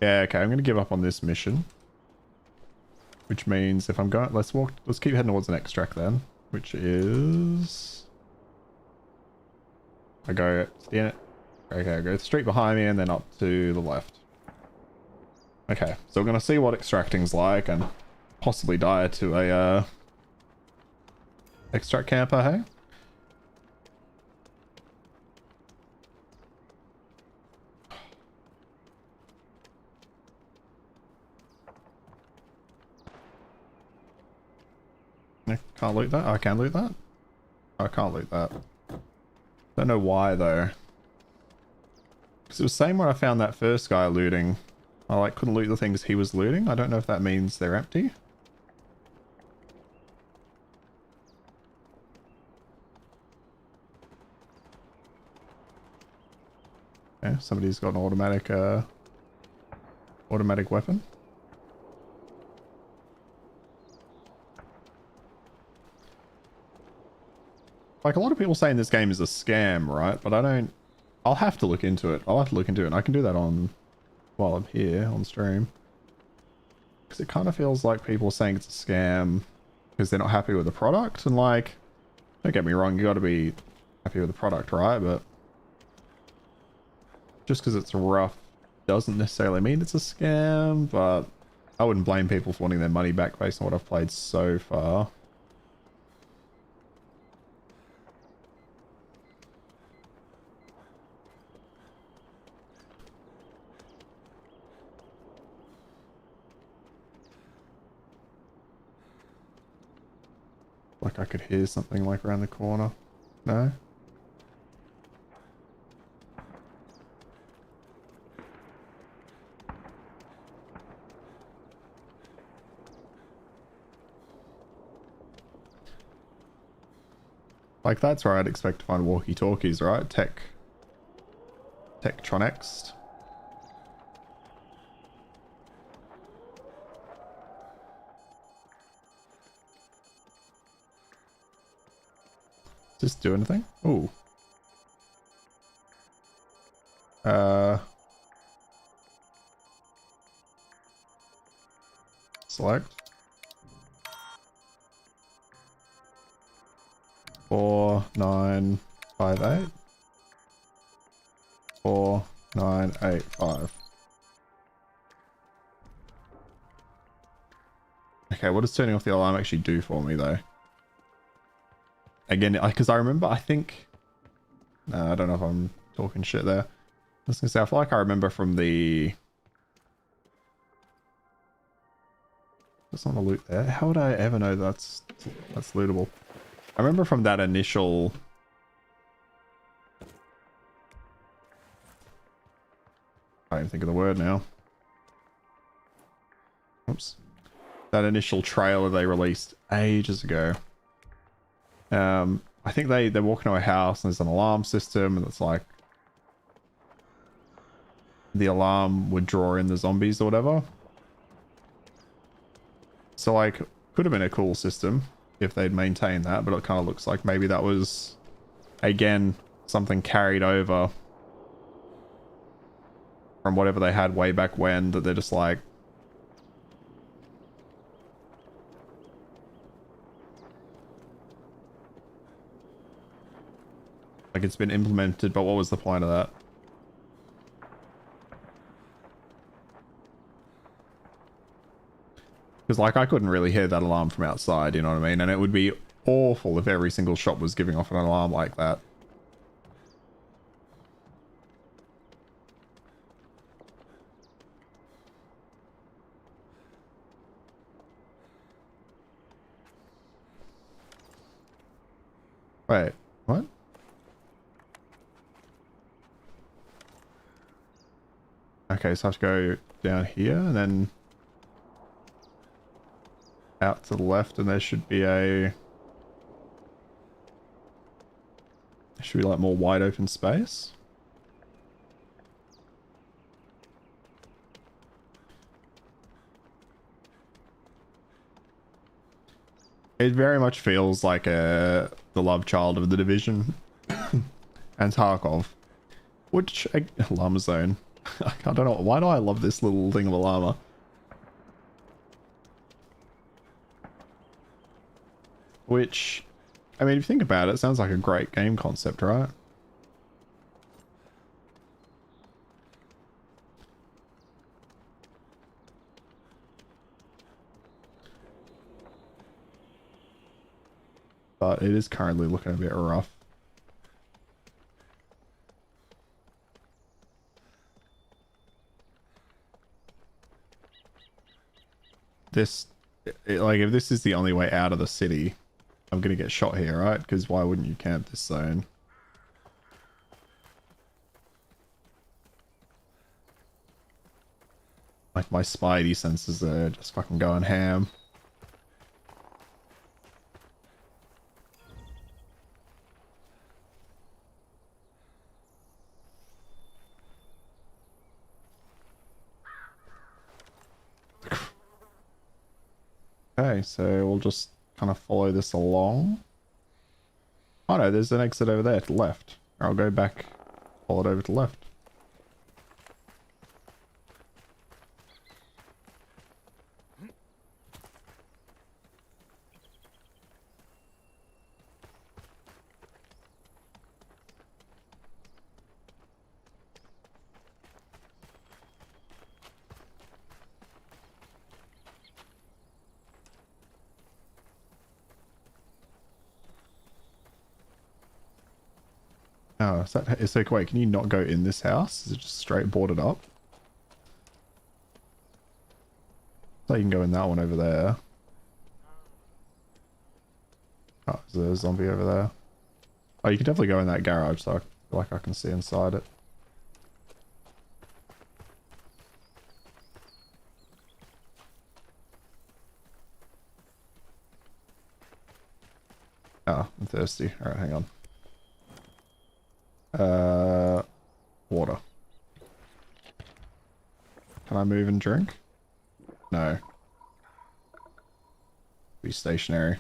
Yeah, okay, I'm gonna give up on this mission. Which means if I'm going, let's keep heading towards an extract then. Which is... I go, okay, I go straight behind me and then up to the left. Okay, so we're gonna see what extracting's like and possibly die to a, extract camper, hey? I can't loot that? I can loot that? I can't loot that. Don't know why though. Because it was saying when I found that first guy looting, I like couldn't loot the things he was looting. I don't know if that means they're empty. Okay, somebody's got an automatic weapon. Like, a lot of people saying this game is a scam, right? But I don't... I'll have to look into it. I'll have to look into it. And I can do that on... while I'm here, on stream. Because it kind of feels like people are saying it's a scam because they're not happy with the product. And, like, don't get me wrong, you got to be happy with the product, right? But just because it's rough doesn't necessarily mean it's a scam. But I wouldn't blame people for wanting their money back based on what I've played so far. Like I could hear something like around the corner. No? Like that's where I'd expect to find walkie-talkies, right? Tektronics. Does this do anything? Ooh. Select. 4958. 4985. Okay, what does turning off the alarm actually do for me though? Again, because I remember, I think... No, I don't know if I'm talking shit there. I was gonna say, I feel like I remember from the... There's not a loot there. How would I ever know that's lootable? I remember from that initial... I don't even think of the word now. Oops. That initial trailer they released ages ago. I think they're walking to a house and there's an alarm system and it's like the alarm would draw in the zombies or whatever. So like could have been a cool system if they'd maintained that, but it kind of looks like maybe that was again something carried over from whatever they had way back when, that they're just like it's been implemented, but what was the point of that? Because like I couldn't really hear that alarm from outside, you know what I mean? And it would be awful if every single shop was giving off an alarm like that. Wait, what? Okay, so I have to go down here and then out to the left, and there should be like more wide open space. It very much feels like the love child of the Division and Tarkov. Which, llama zone. I don't know, why do I love this little thing of a llama? Which, I mean, if you think about it, it sounds like a great game concept, right? But it is currently looking a bit rough. This, like, if this is the only way out of the city, I'm gonna get shot here, right? Because why wouldn't you camp this zone? Like, my spidey senses are just fucking going ham. Okay, so we'll just kind of follow this along. Oh no, there's an exit over there to the left. I'll go back, follow it over to the left. Oh, is that wait, can you not go in this house? Is it just straight boarded up? So you can go in that one over there. Oh, is there a zombie over there? Oh, you can definitely go in that garage, so I feel like I can see inside it. Oh, I'm thirsty. Alright, hang on. Water. Can I move and drink? No. Be stationary.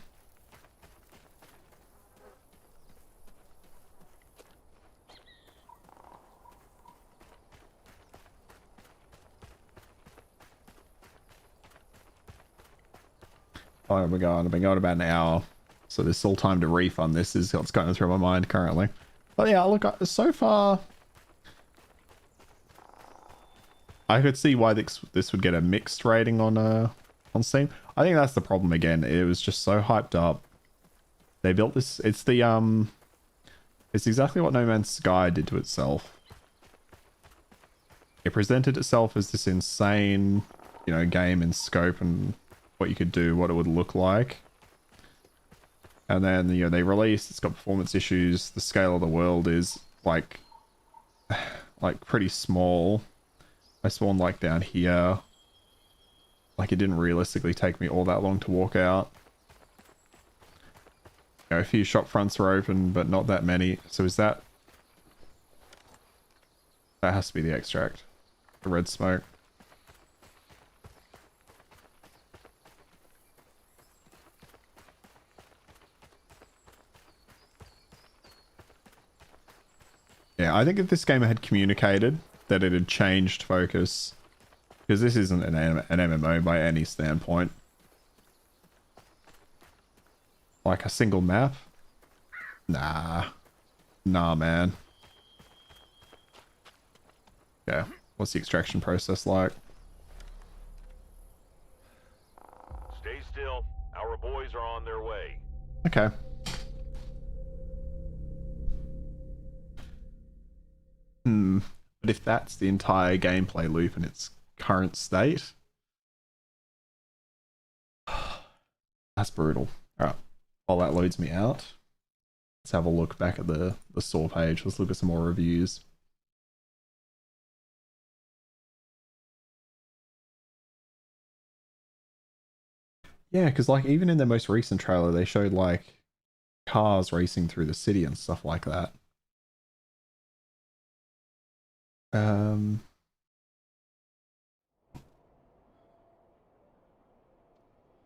Oh, I've been going about an hour. So there's still time to refund. This is what's going through my mind currently. But yeah, look, so far I could see why this would get a mixed rating on Steam. I think that's the problem again. It was just so hyped up. They built this. It's exactly what No Man's Sky did to itself. It presented itself as this insane, you know, game in scope and what you could do, what it would look like. And then, you know, they released, it's got performance issues. The scale of the world is like pretty small. I spawned like down here. Like, it didn't realistically take me all that long to walk out. You know, a few shop fronts were open, but not that many. So is that... That has to be the extract. The red smoke. Yeah, I think if this game had communicated that it had changed focus, because this isn't an MMO by any standpoint. Like a single map? Nah. Nah, man. Yeah, what's the extraction process like? Stay still. Our boys are on their way. Okay. But if that's the entire gameplay loop in its current state, that's brutal. Alright, while that loads me out, let's have a look back at the store page. Let's look at some more reviews. Yeah, because like even in their most recent trailer, they showed like cars racing through the city and stuff like that.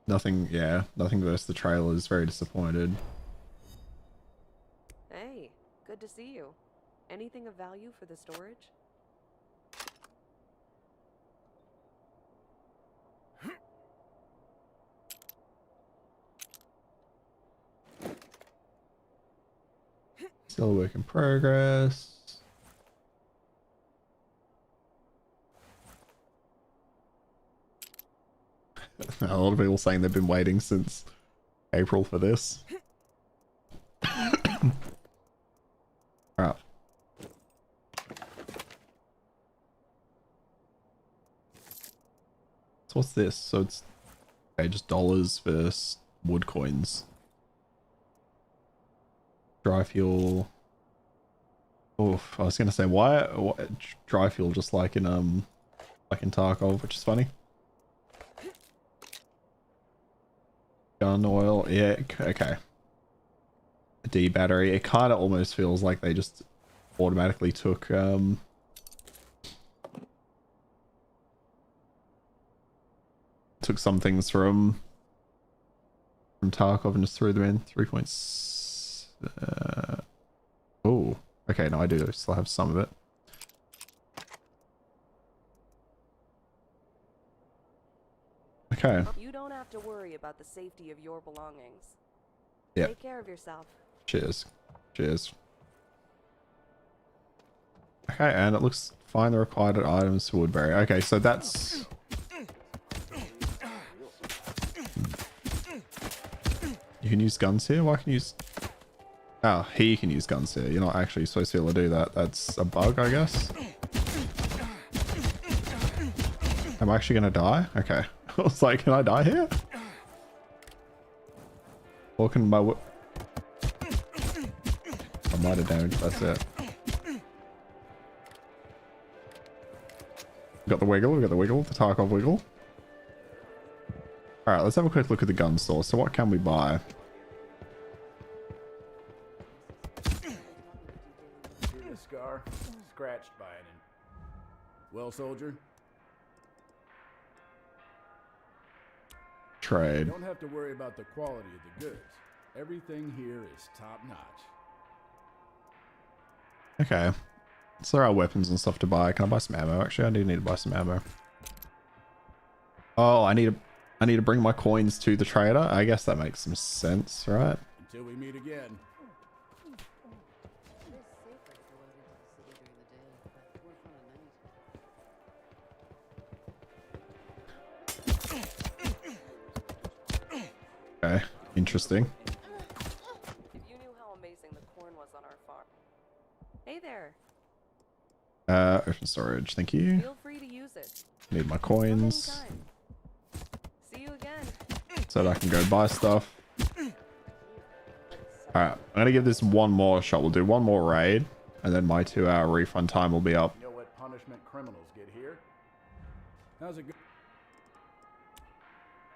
Nothing, yeah, nothing versus the trailers. Very disappointed. Hey, good to see you. Anything of value for the storage? Still a work in progress. A lot of people saying they've been waiting since April for this. Alright. So what's this? So it's okay, just dollars versus wood coins. Dry fuel. Oh, I was gonna say why dry fuel just like in Tarkov, which is funny. Gun oil, yeah, okay. A D battery. It kind of almost feels like they just automatically took some things from Tarkov and just threw them in. 3 points. Oh, okay. No, I do still have some of it. Okay. You don't have to worry about the safety of your belongings. Yeah. Take care of yourself. Cheers. Cheers. Okay, and it looks fine. The required items for Woodbury. Okay, so that's... You can use guns here? Why can you use... Oh, he can use guns here. You're not actually supposed to be able to do that. That's a bug, I guess. Am I actually gonna die? Okay. I was like, can I die here? Or can my... I might have damaged, that's it. We got the wiggle, we got the wiggle, the Tarkov wiggle. Alright, let's have a quick look at the gun store. So what can we buy? See the scar? Scratched by it. Well, soldier? Trade. You don't have to worry about the quality of the goods. Everything here is top notch. Okay. So there are weapons and stuff to buy. Can I buy some ammo? Actually, I do need to buy some ammo. Oh, I need to bring my coins to the trader. I guess that makes some sense, right? Until we meet again. Okay, interesting. If you knew how amazing the corn was on our farm. Hey there. Open storage, thank you. Feel free to use it. Need my coins. See you again. So that I can go buy stuff. Alright, I'm gonna give this one more shot. We'll do one more raid, and then my 2-hour refund time will be up. You know what punishment criminals get here? How's it go?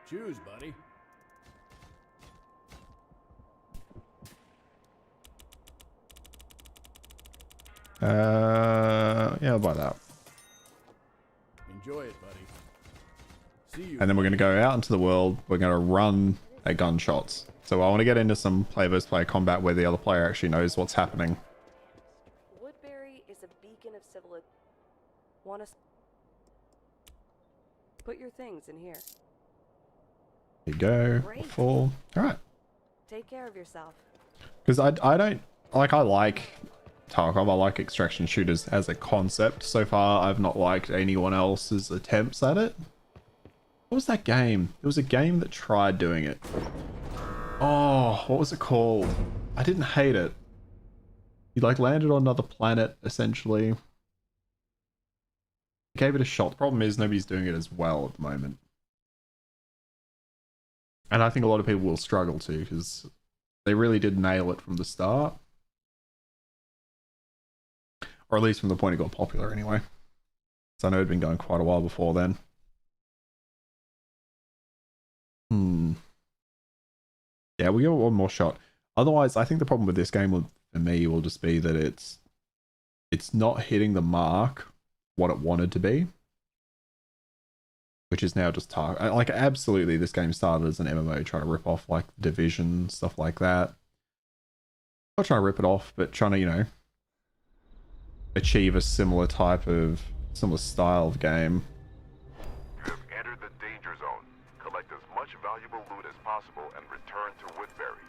Choose, buddy. Yeah, I'll buy that. Enjoy it, buddy. See you. And then we're going to go out into the world. We're going to run at gunshots. So I want to get into some player versus player combat where the other player actually knows what's happening. Woodbury is a beacon of civilization. Want to put your things in here. There you go. Great. Full. All right. Take care of yourself. Because I don't like, I like Tarkov. I like extraction shooters as a concept. So far, I've not liked anyone else's attempts at it. What was that game? There was a game that tried doing it. Oh, what was it called? I didn't hate it. You like landed on another planet, essentially. Gave it a shot. The problem is nobody's doing it as well at the moment. And I think a lot of people will struggle to, because they really did nail it from the start. Or at least from the point it got popular anyway. So I know it'd been going quite a while before then. Yeah, we'll give it one more shot. Otherwise, I think the problem with this game for me will just be that it's not hitting the mark what it wanted to be. which is now just target. Like, absolutely, this game started as an MMO trying to rip off like Division, stuff like that. Not trying to rip it off, but trying to, you know, achieve a similar style of game. You have entered the danger zone. Collect as much valuable loot as possible and return to Woodbury.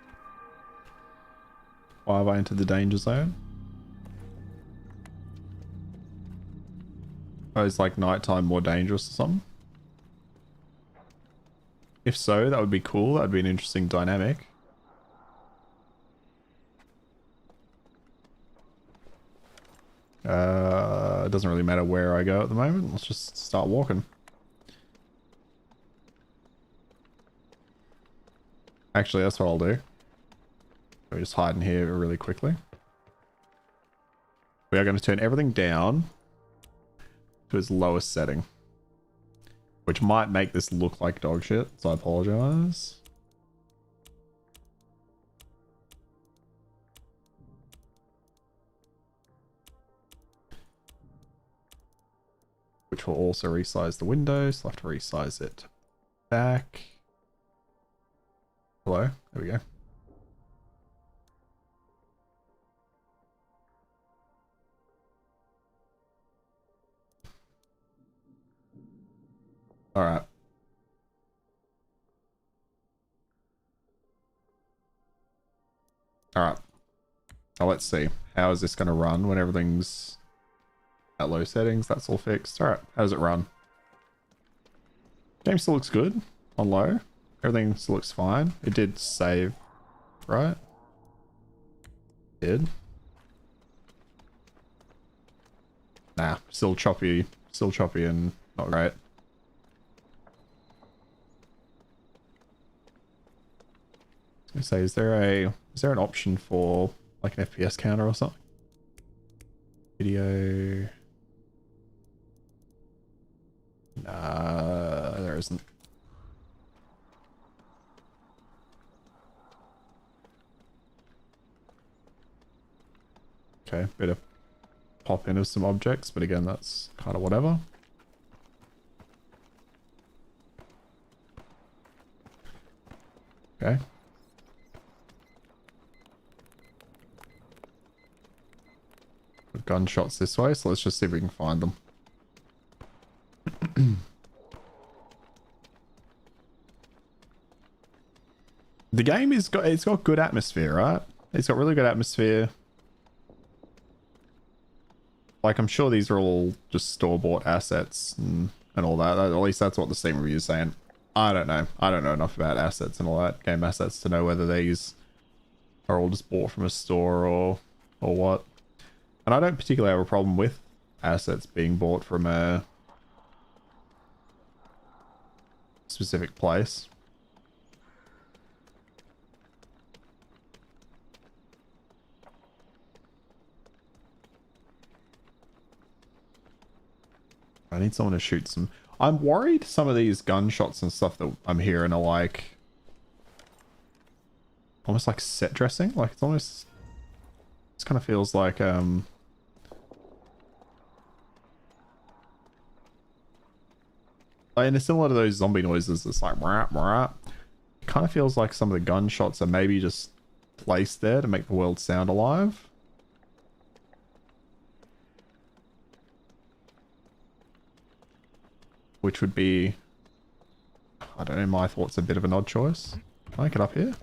Why have I entered the danger zone? Oh, is like nighttime more dangerous or something? If so, that would be cool. That would be an interesting dynamic. It doesn't really matter where I go at the moment. Let's just start walking. Actually, that's what I'll do. We just hide in here really quickly. We are going to turn everything down to its lowest setting, which might make this look like dog shit, so I apologize. Which will also resize the window, so I'll have to resize it back. Hello, there we go. All right. All right. Now let's see. How is this going to run when everything's at low settings? That's all fixed. All right. How does it run? Game still looks good on low. Everything still looks fine. It did save, right? It did. Nah, still choppy and not great. I was gonna say, is there an option for like an FPS counter or something? Video. Nah, there isn't. Okay, better pop into some objects, but again, that's kind of whatever. Okay. Gunshots this way, so let's just see if we can find them. The game it's got good atmosphere, right? It's got really good atmosphere. Like, I'm sure these are all just store-bought assets and all that. At least that's what the Steam review is saying. I don't know. I don't know enough about assets and all that, game assets, to know whether these are all just bought from a store or what. And I don't particularly have a problem with assets being bought from a specific place. I need someone to shoot some. I'm worried some of these gunshots and stuff that I'm hearing are like almost like set dressing. Like it's almost, this kind of feels like and it's similar to those zombie noises. It's like rap rap. It kind of feels like some of the gunshots are maybe just placed there to make the world sound alive. Which would be, I don't know, my thoughts, a bit of an odd choice. Can I get up here?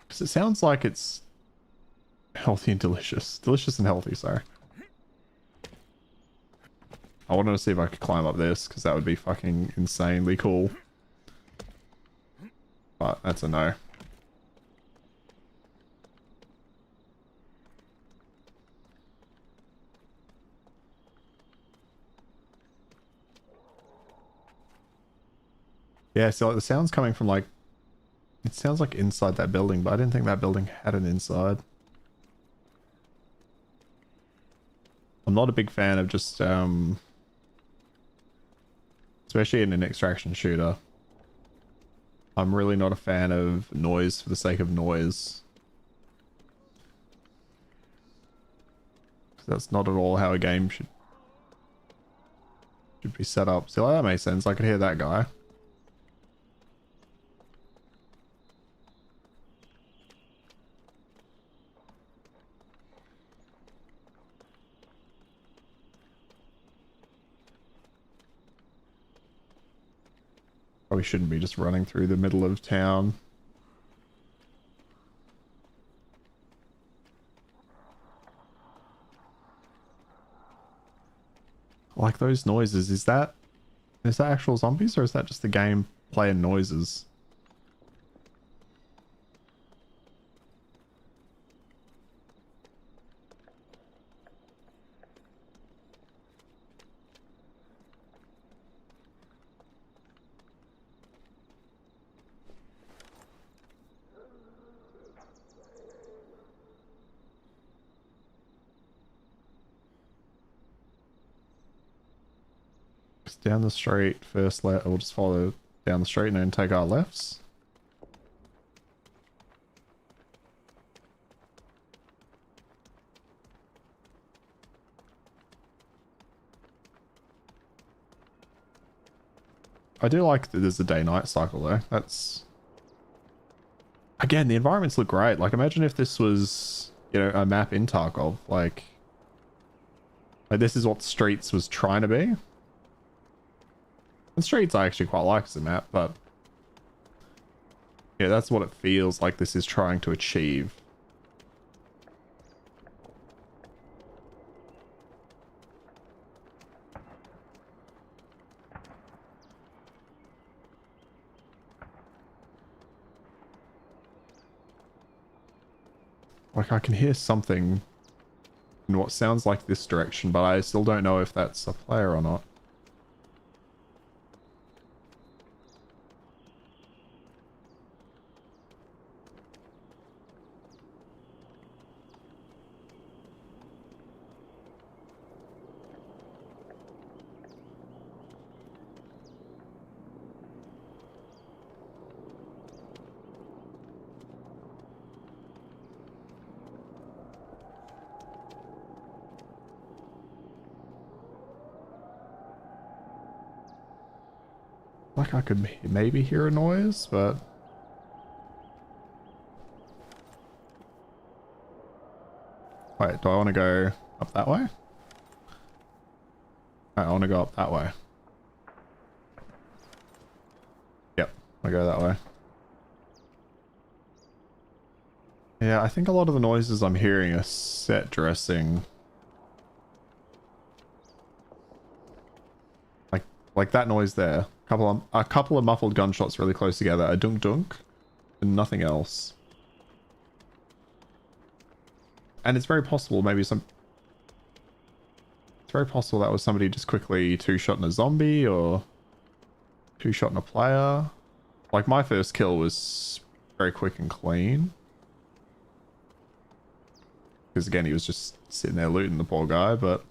Because it sounds like it's healthy and delicious. Delicious and healthy, sorry. I wanted to see if I could climb up this, because that would be fucking insanely cool. But that's a no. Yeah, so like the sound's coming from like, it sounds like inside that building, but I didn't think that building had an inside. I'm not a big fan of just, especially in an extraction shooter, I'm really not a fan of noise for the sake of noise. That's not at all how a game should be set up. So that makes sense. I could hear that guy. Probably shouldn't be just running through the middle of town. Like those noises, is that actual zombies or is that just the game playing noises? Down the street first, we'll just follow down the street and then take our lefts. I do like that there's a day-night cycle though. That's... Again, the environments look great. Like imagine if this was, you know, a map in Tarkov. Like this is what Streets was trying to be. And Streets I actually quite like as a map, but yeah, that's what it feels like this is trying to achieve. Like I can hear something in what sounds like this direction, but I still don't know if that's a player or not. Like I could maybe hear a noise, but... Wait, do I want to go up that way? I want to go up that way. Yep, I go that way. Yeah, I think a lot of the noises I'm hearing are set dressing. Like that noise there. A couple of muffled gunshots really close together. A dunk dunk and nothing else. And it's very possible maybe it's very possible that was somebody just quickly two-shotting a zombie or two-shotting a player. Like my first kill was very quick and clean. Because again, he was just sitting there looting the poor guy, but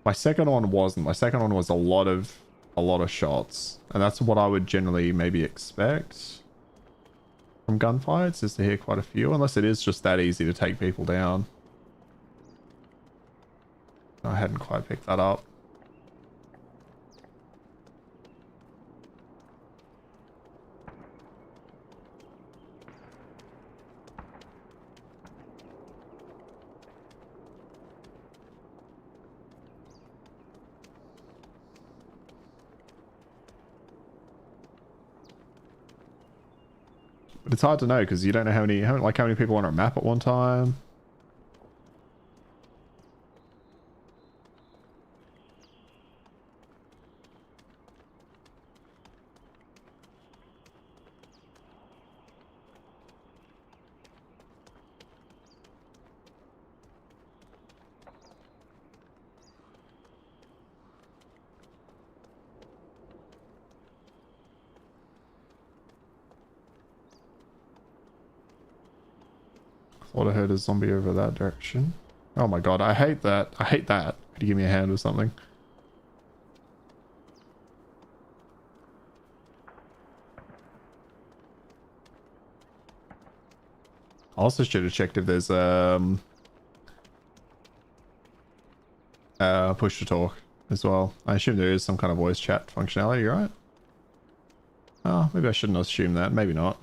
my second one wasn't. My second one was a lot of shots. And that's what I would generally maybe expect from gunfights, is to hear quite a few, unless it is just that easy to take people down. I hadn't quite picked that up. But it's hard to know because you don't know how many people are on a map at one time. Thought I heard a zombie over that direction. Oh my god, I hate that. I hate that. Could you give me a hand or something? I also should have checked if there's push to talk as well. I assume there is some kind of voice chat functionality, right? Oh, maybe I shouldn't assume that. Maybe not.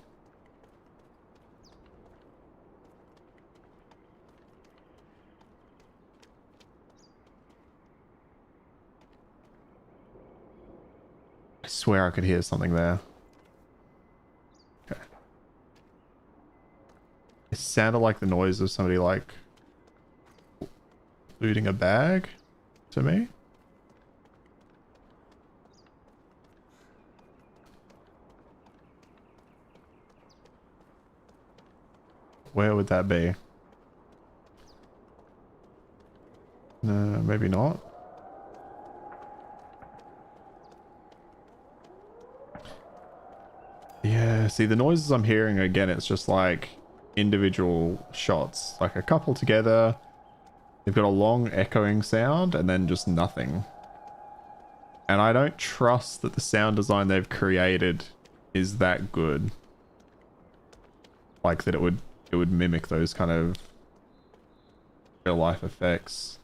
I swear I could hear something there. Okay. It sounded like the noise of somebody like looting a bag to me. Where would that be? No, maybe not. Yeah, see the noises I'm hearing again, it's just like individual shots, like a couple together. They've got a long echoing sound and then just nothing. And I don't trust that the sound design they've created is that good. Like that it would mimic those kind of real life effects.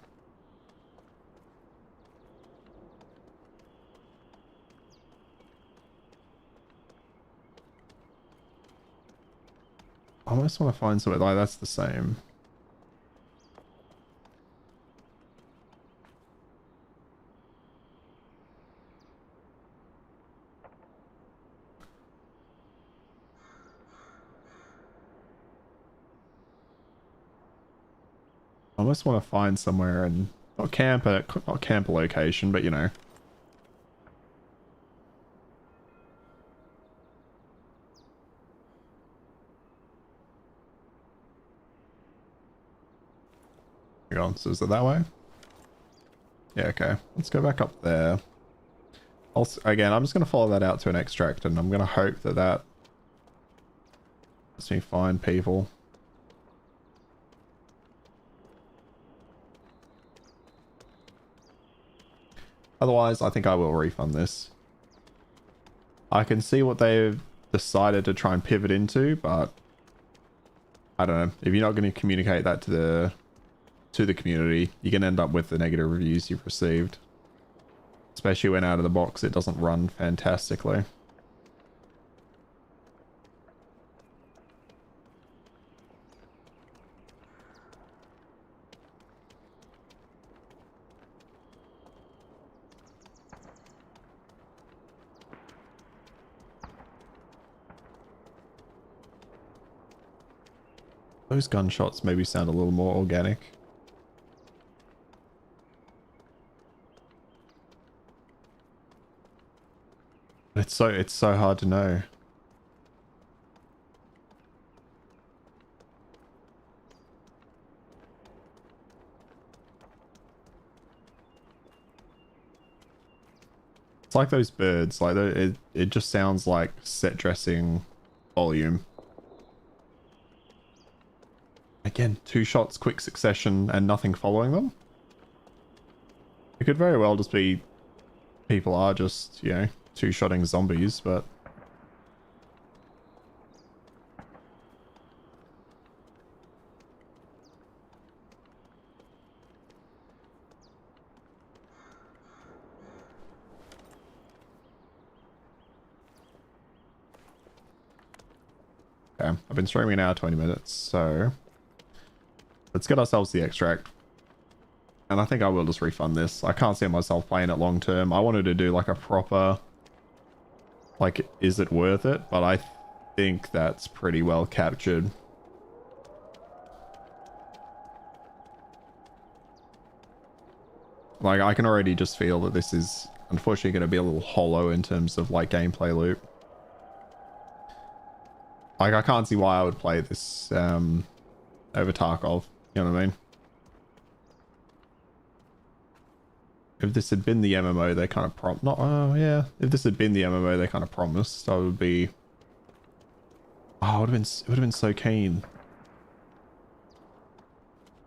I almost want to find something like that's the same. I almost want to find somewhere and not camp a location, but you know. Hang on, so is it that way? Yeah, okay. Let's go back up there. Again, I'm just going to follow that out to an extract, and I'm going to hope that that lets me find people. Otherwise, I think I will refund this. I can see what they've decided to try and pivot into, but I don't know. If you're not going to communicate that to the community, you can end up with the negative reviews you've received. Especially when out of the box it doesn't run fantastically. Those gunshots maybe sound a little more organic. It's so hard to know. It's like those birds, like it just sounds like set dressing volume. Again, 2 shots, quick succession, and nothing following them. It could very well just be people are just, you know, 2-shotting zombies, but okay, I've been streaming an hour 20 minutes, so let's get ourselves the extract. And I think I will just refund this. I can't see myself playing it long term. I wanted to do like a proper, like, is it worth it? But I think that's pretty well captured. Like, I can already just feel that this is unfortunately going to be a little hollow in terms of like gameplay loop. Like, I can't see why I would play this over Tarkov. You know what I mean? If this had been the MMO they kind of if this had been the MMO they kind of promised, I would be, oh, it would have been so keen.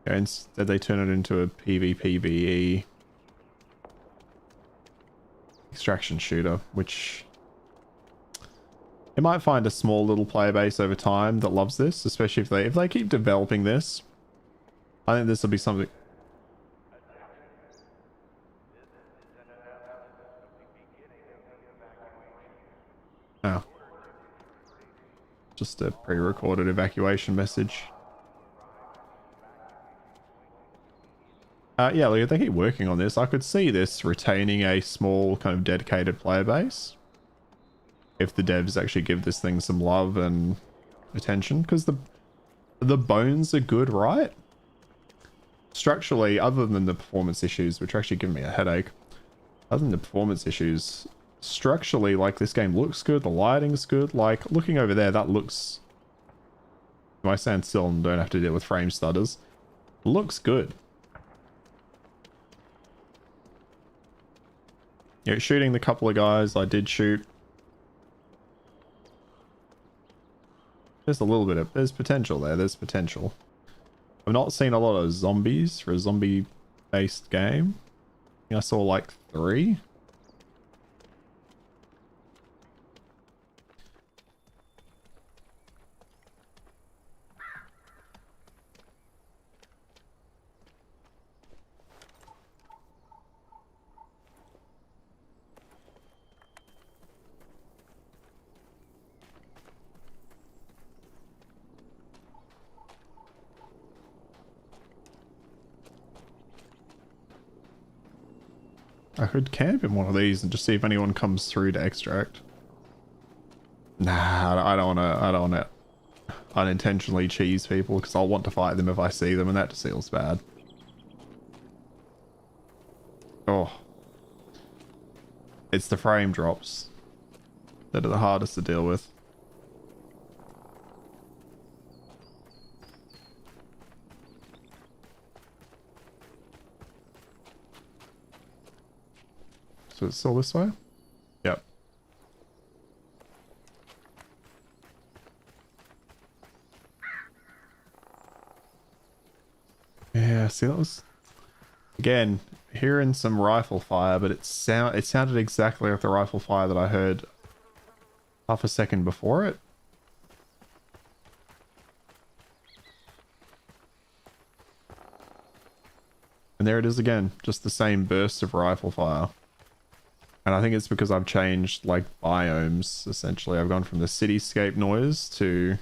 Yeah, instead they turn it into a PvPvE extraction shooter, which it might find a small little player base over time that loves this, especially if they keep developing this. I think this will be something. just a pre-recorded evacuation message. Yeah, look, they keep working on this. I could see this retaining a small kind of dedicated player base if the devs actually give this thing some love and attention, because the bones are good, right? Structurally, other than the performance issues, which are actually giving me a headache, other than the performance issues, structurally, like, this game looks good, the lighting's good. Like, looking over there, that looks... If I stand still and don't have to deal with frame stutters, looks good. Yeah, shooting the couple of guys I did shoot. There's a little bit of... There's potential there. There's potential. I've not seen a lot of zombies for a zombie-based game. I think I saw like 3. I could camp in one of these and just see if anyone comes through to extract. Nah, I don't wanna unintentionally cheese people, because I'll want to fight them if I see them, and that just feels bad. Oh. It's the frame drops that are the hardest to deal with. So it's still this way? Yep. Yeah, see, that was... Again, hearing some rifle fire, but it sounded exactly like the rifle fire that I heard half a second before it. And there it is again, just the same burst of rifle fire. And I think it's because I've changed, like, biomes, essentially. I've gone from the cityscape noise to...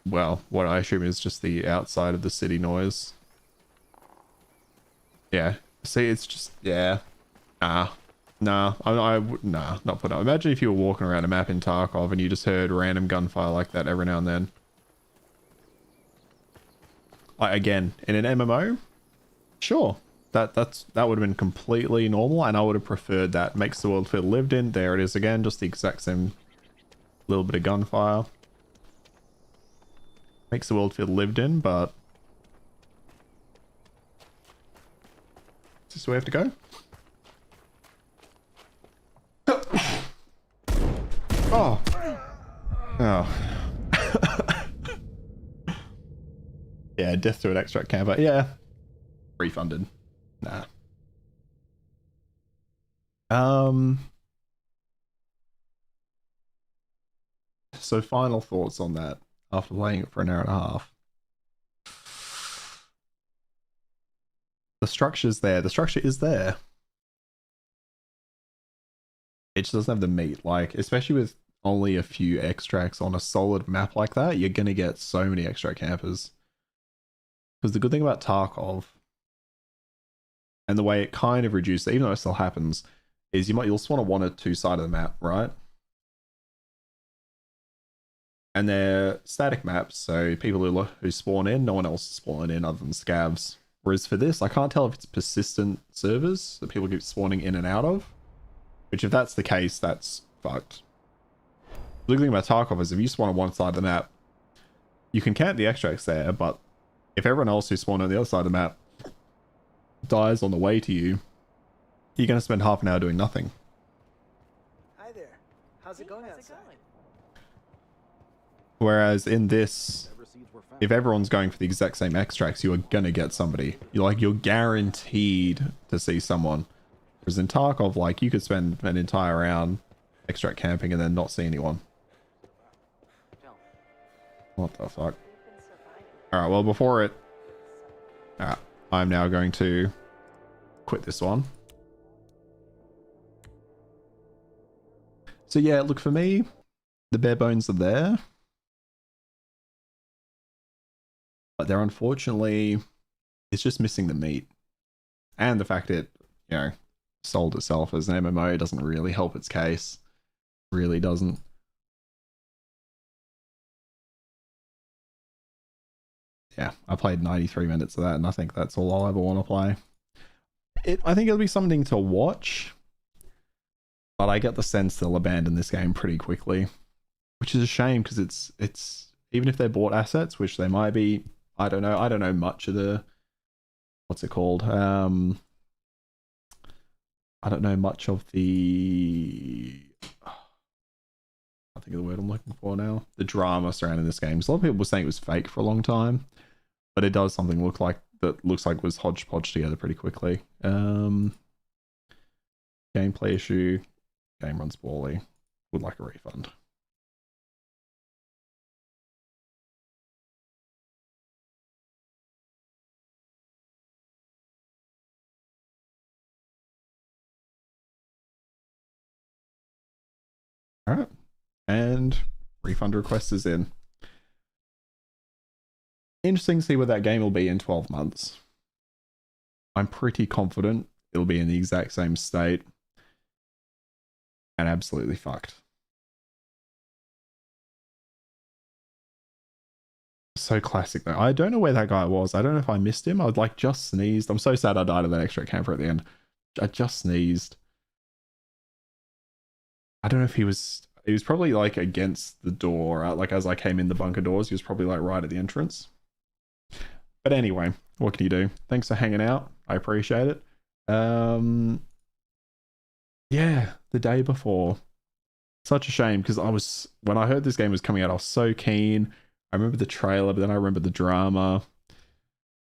Well, what I assume is just the outside of the city noise. Yeah. See, it's just... Yeah. Nah. Nah. Nah, not put up. Imagine if you were walking around a map in Tarkov and you just heard random gunfire like that every now and then. Again, in an MMO? Sure. That would have been completely normal, and I would have preferred that. Makes the world feel lived in. There it is again, just the exact same little bit of gunfire. Makes the world feel lived in, but... Is this the way I have to go? Oh. Oh. Yeah, death to an extract camper. Yeah. Refunded. Nah. So final thoughts on that after playing it for an hour and a half. The structure's there. The structure is there. It just doesn't have the meat. Like, especially with only a few extracts on a solid map like that, you're gonna get so many extract campers. Because the good thing about Tarkov, and the way it kind of reduces, even though it still happens, is you'll spawn on one or two sides of the map, right? And they're static maps, so people who spawn in, no one else is spawning in other than scavs. Whereas for this, I can't tell if it's persistent servers that people keep spawning in and out of. Which, if that's the case, that's fucked. The good thing about Tarkov is if you spawn on one side of the map, you can camp the extracts there, but if everyone else who spawned on the other side of the map dies on the way to you, you're going to spend half an hour doing nothing. Hi there. How's it going outside? Whereas in this, if everyone's going for the exact same extracts, you are going to get somebody. You're guaranteed to see someone. Whereas in Tarkov, like, you could spend an entire round extract camping and then not see anyone. What the fuck? Alright, well, before it... Alright, I'm now going to quit this one. So So yeah, look, for me, the bare bones are there. But they're unfortunately, it's just missing the meat. And the fact it, you know, sold itself as an MMO doesn't really help its case. Really doesn't. Yeah, I played 93 minutes of that, and I think that's all I'll ever want to play. I think it'll be something to watch, but I get the sense they'll abandon this game pretty quickly, which is a shame because it's even if they bought assets, which they might be. I don't know much of the what's it called. I don't know much of the. I think of the word I'm looking for now. The drama surrounding this game. So a lot of people were saying it was fake for a long time, but it does something looks like was hodgepodge together pretty quickly. Gameplay issue. Game runs poorly. Would like a refund. All right. And refund request is in. Interesting to see where that game will be in 12 months. I'm pretty confident it'll be in the exact same state and absolutely fucked. So classic though. I don't know where that guy was. I don't know if I missed him. I'd like just sneezed. I'm so sad I died of that extra camper at the end. I just sneezed. I don't know if he was probably like against the door, like as I came in the bunker doors. He was probably like right at the entrance. But anyway, what can you do? Thanks for hanging out. I appreciate it. Yeah, the day before. Such a shame because when I heard this game was coming out, I was so keen. I remember the trailer, but then I remember the drama.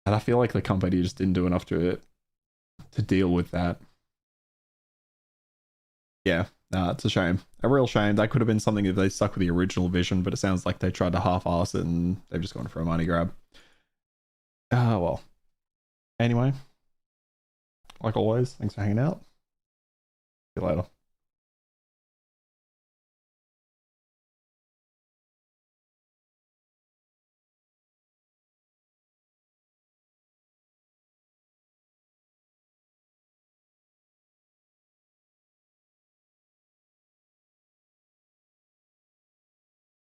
And I feel like the company just didn't do enough to deal with that. Yeah, it's a shame. A real shame. That could have been something if they stuck with the original vision, but it sounds like they tried to half-ass it and they've just gone for a money grab. Well. Anyway, like always, thanks for hanging out. See you later.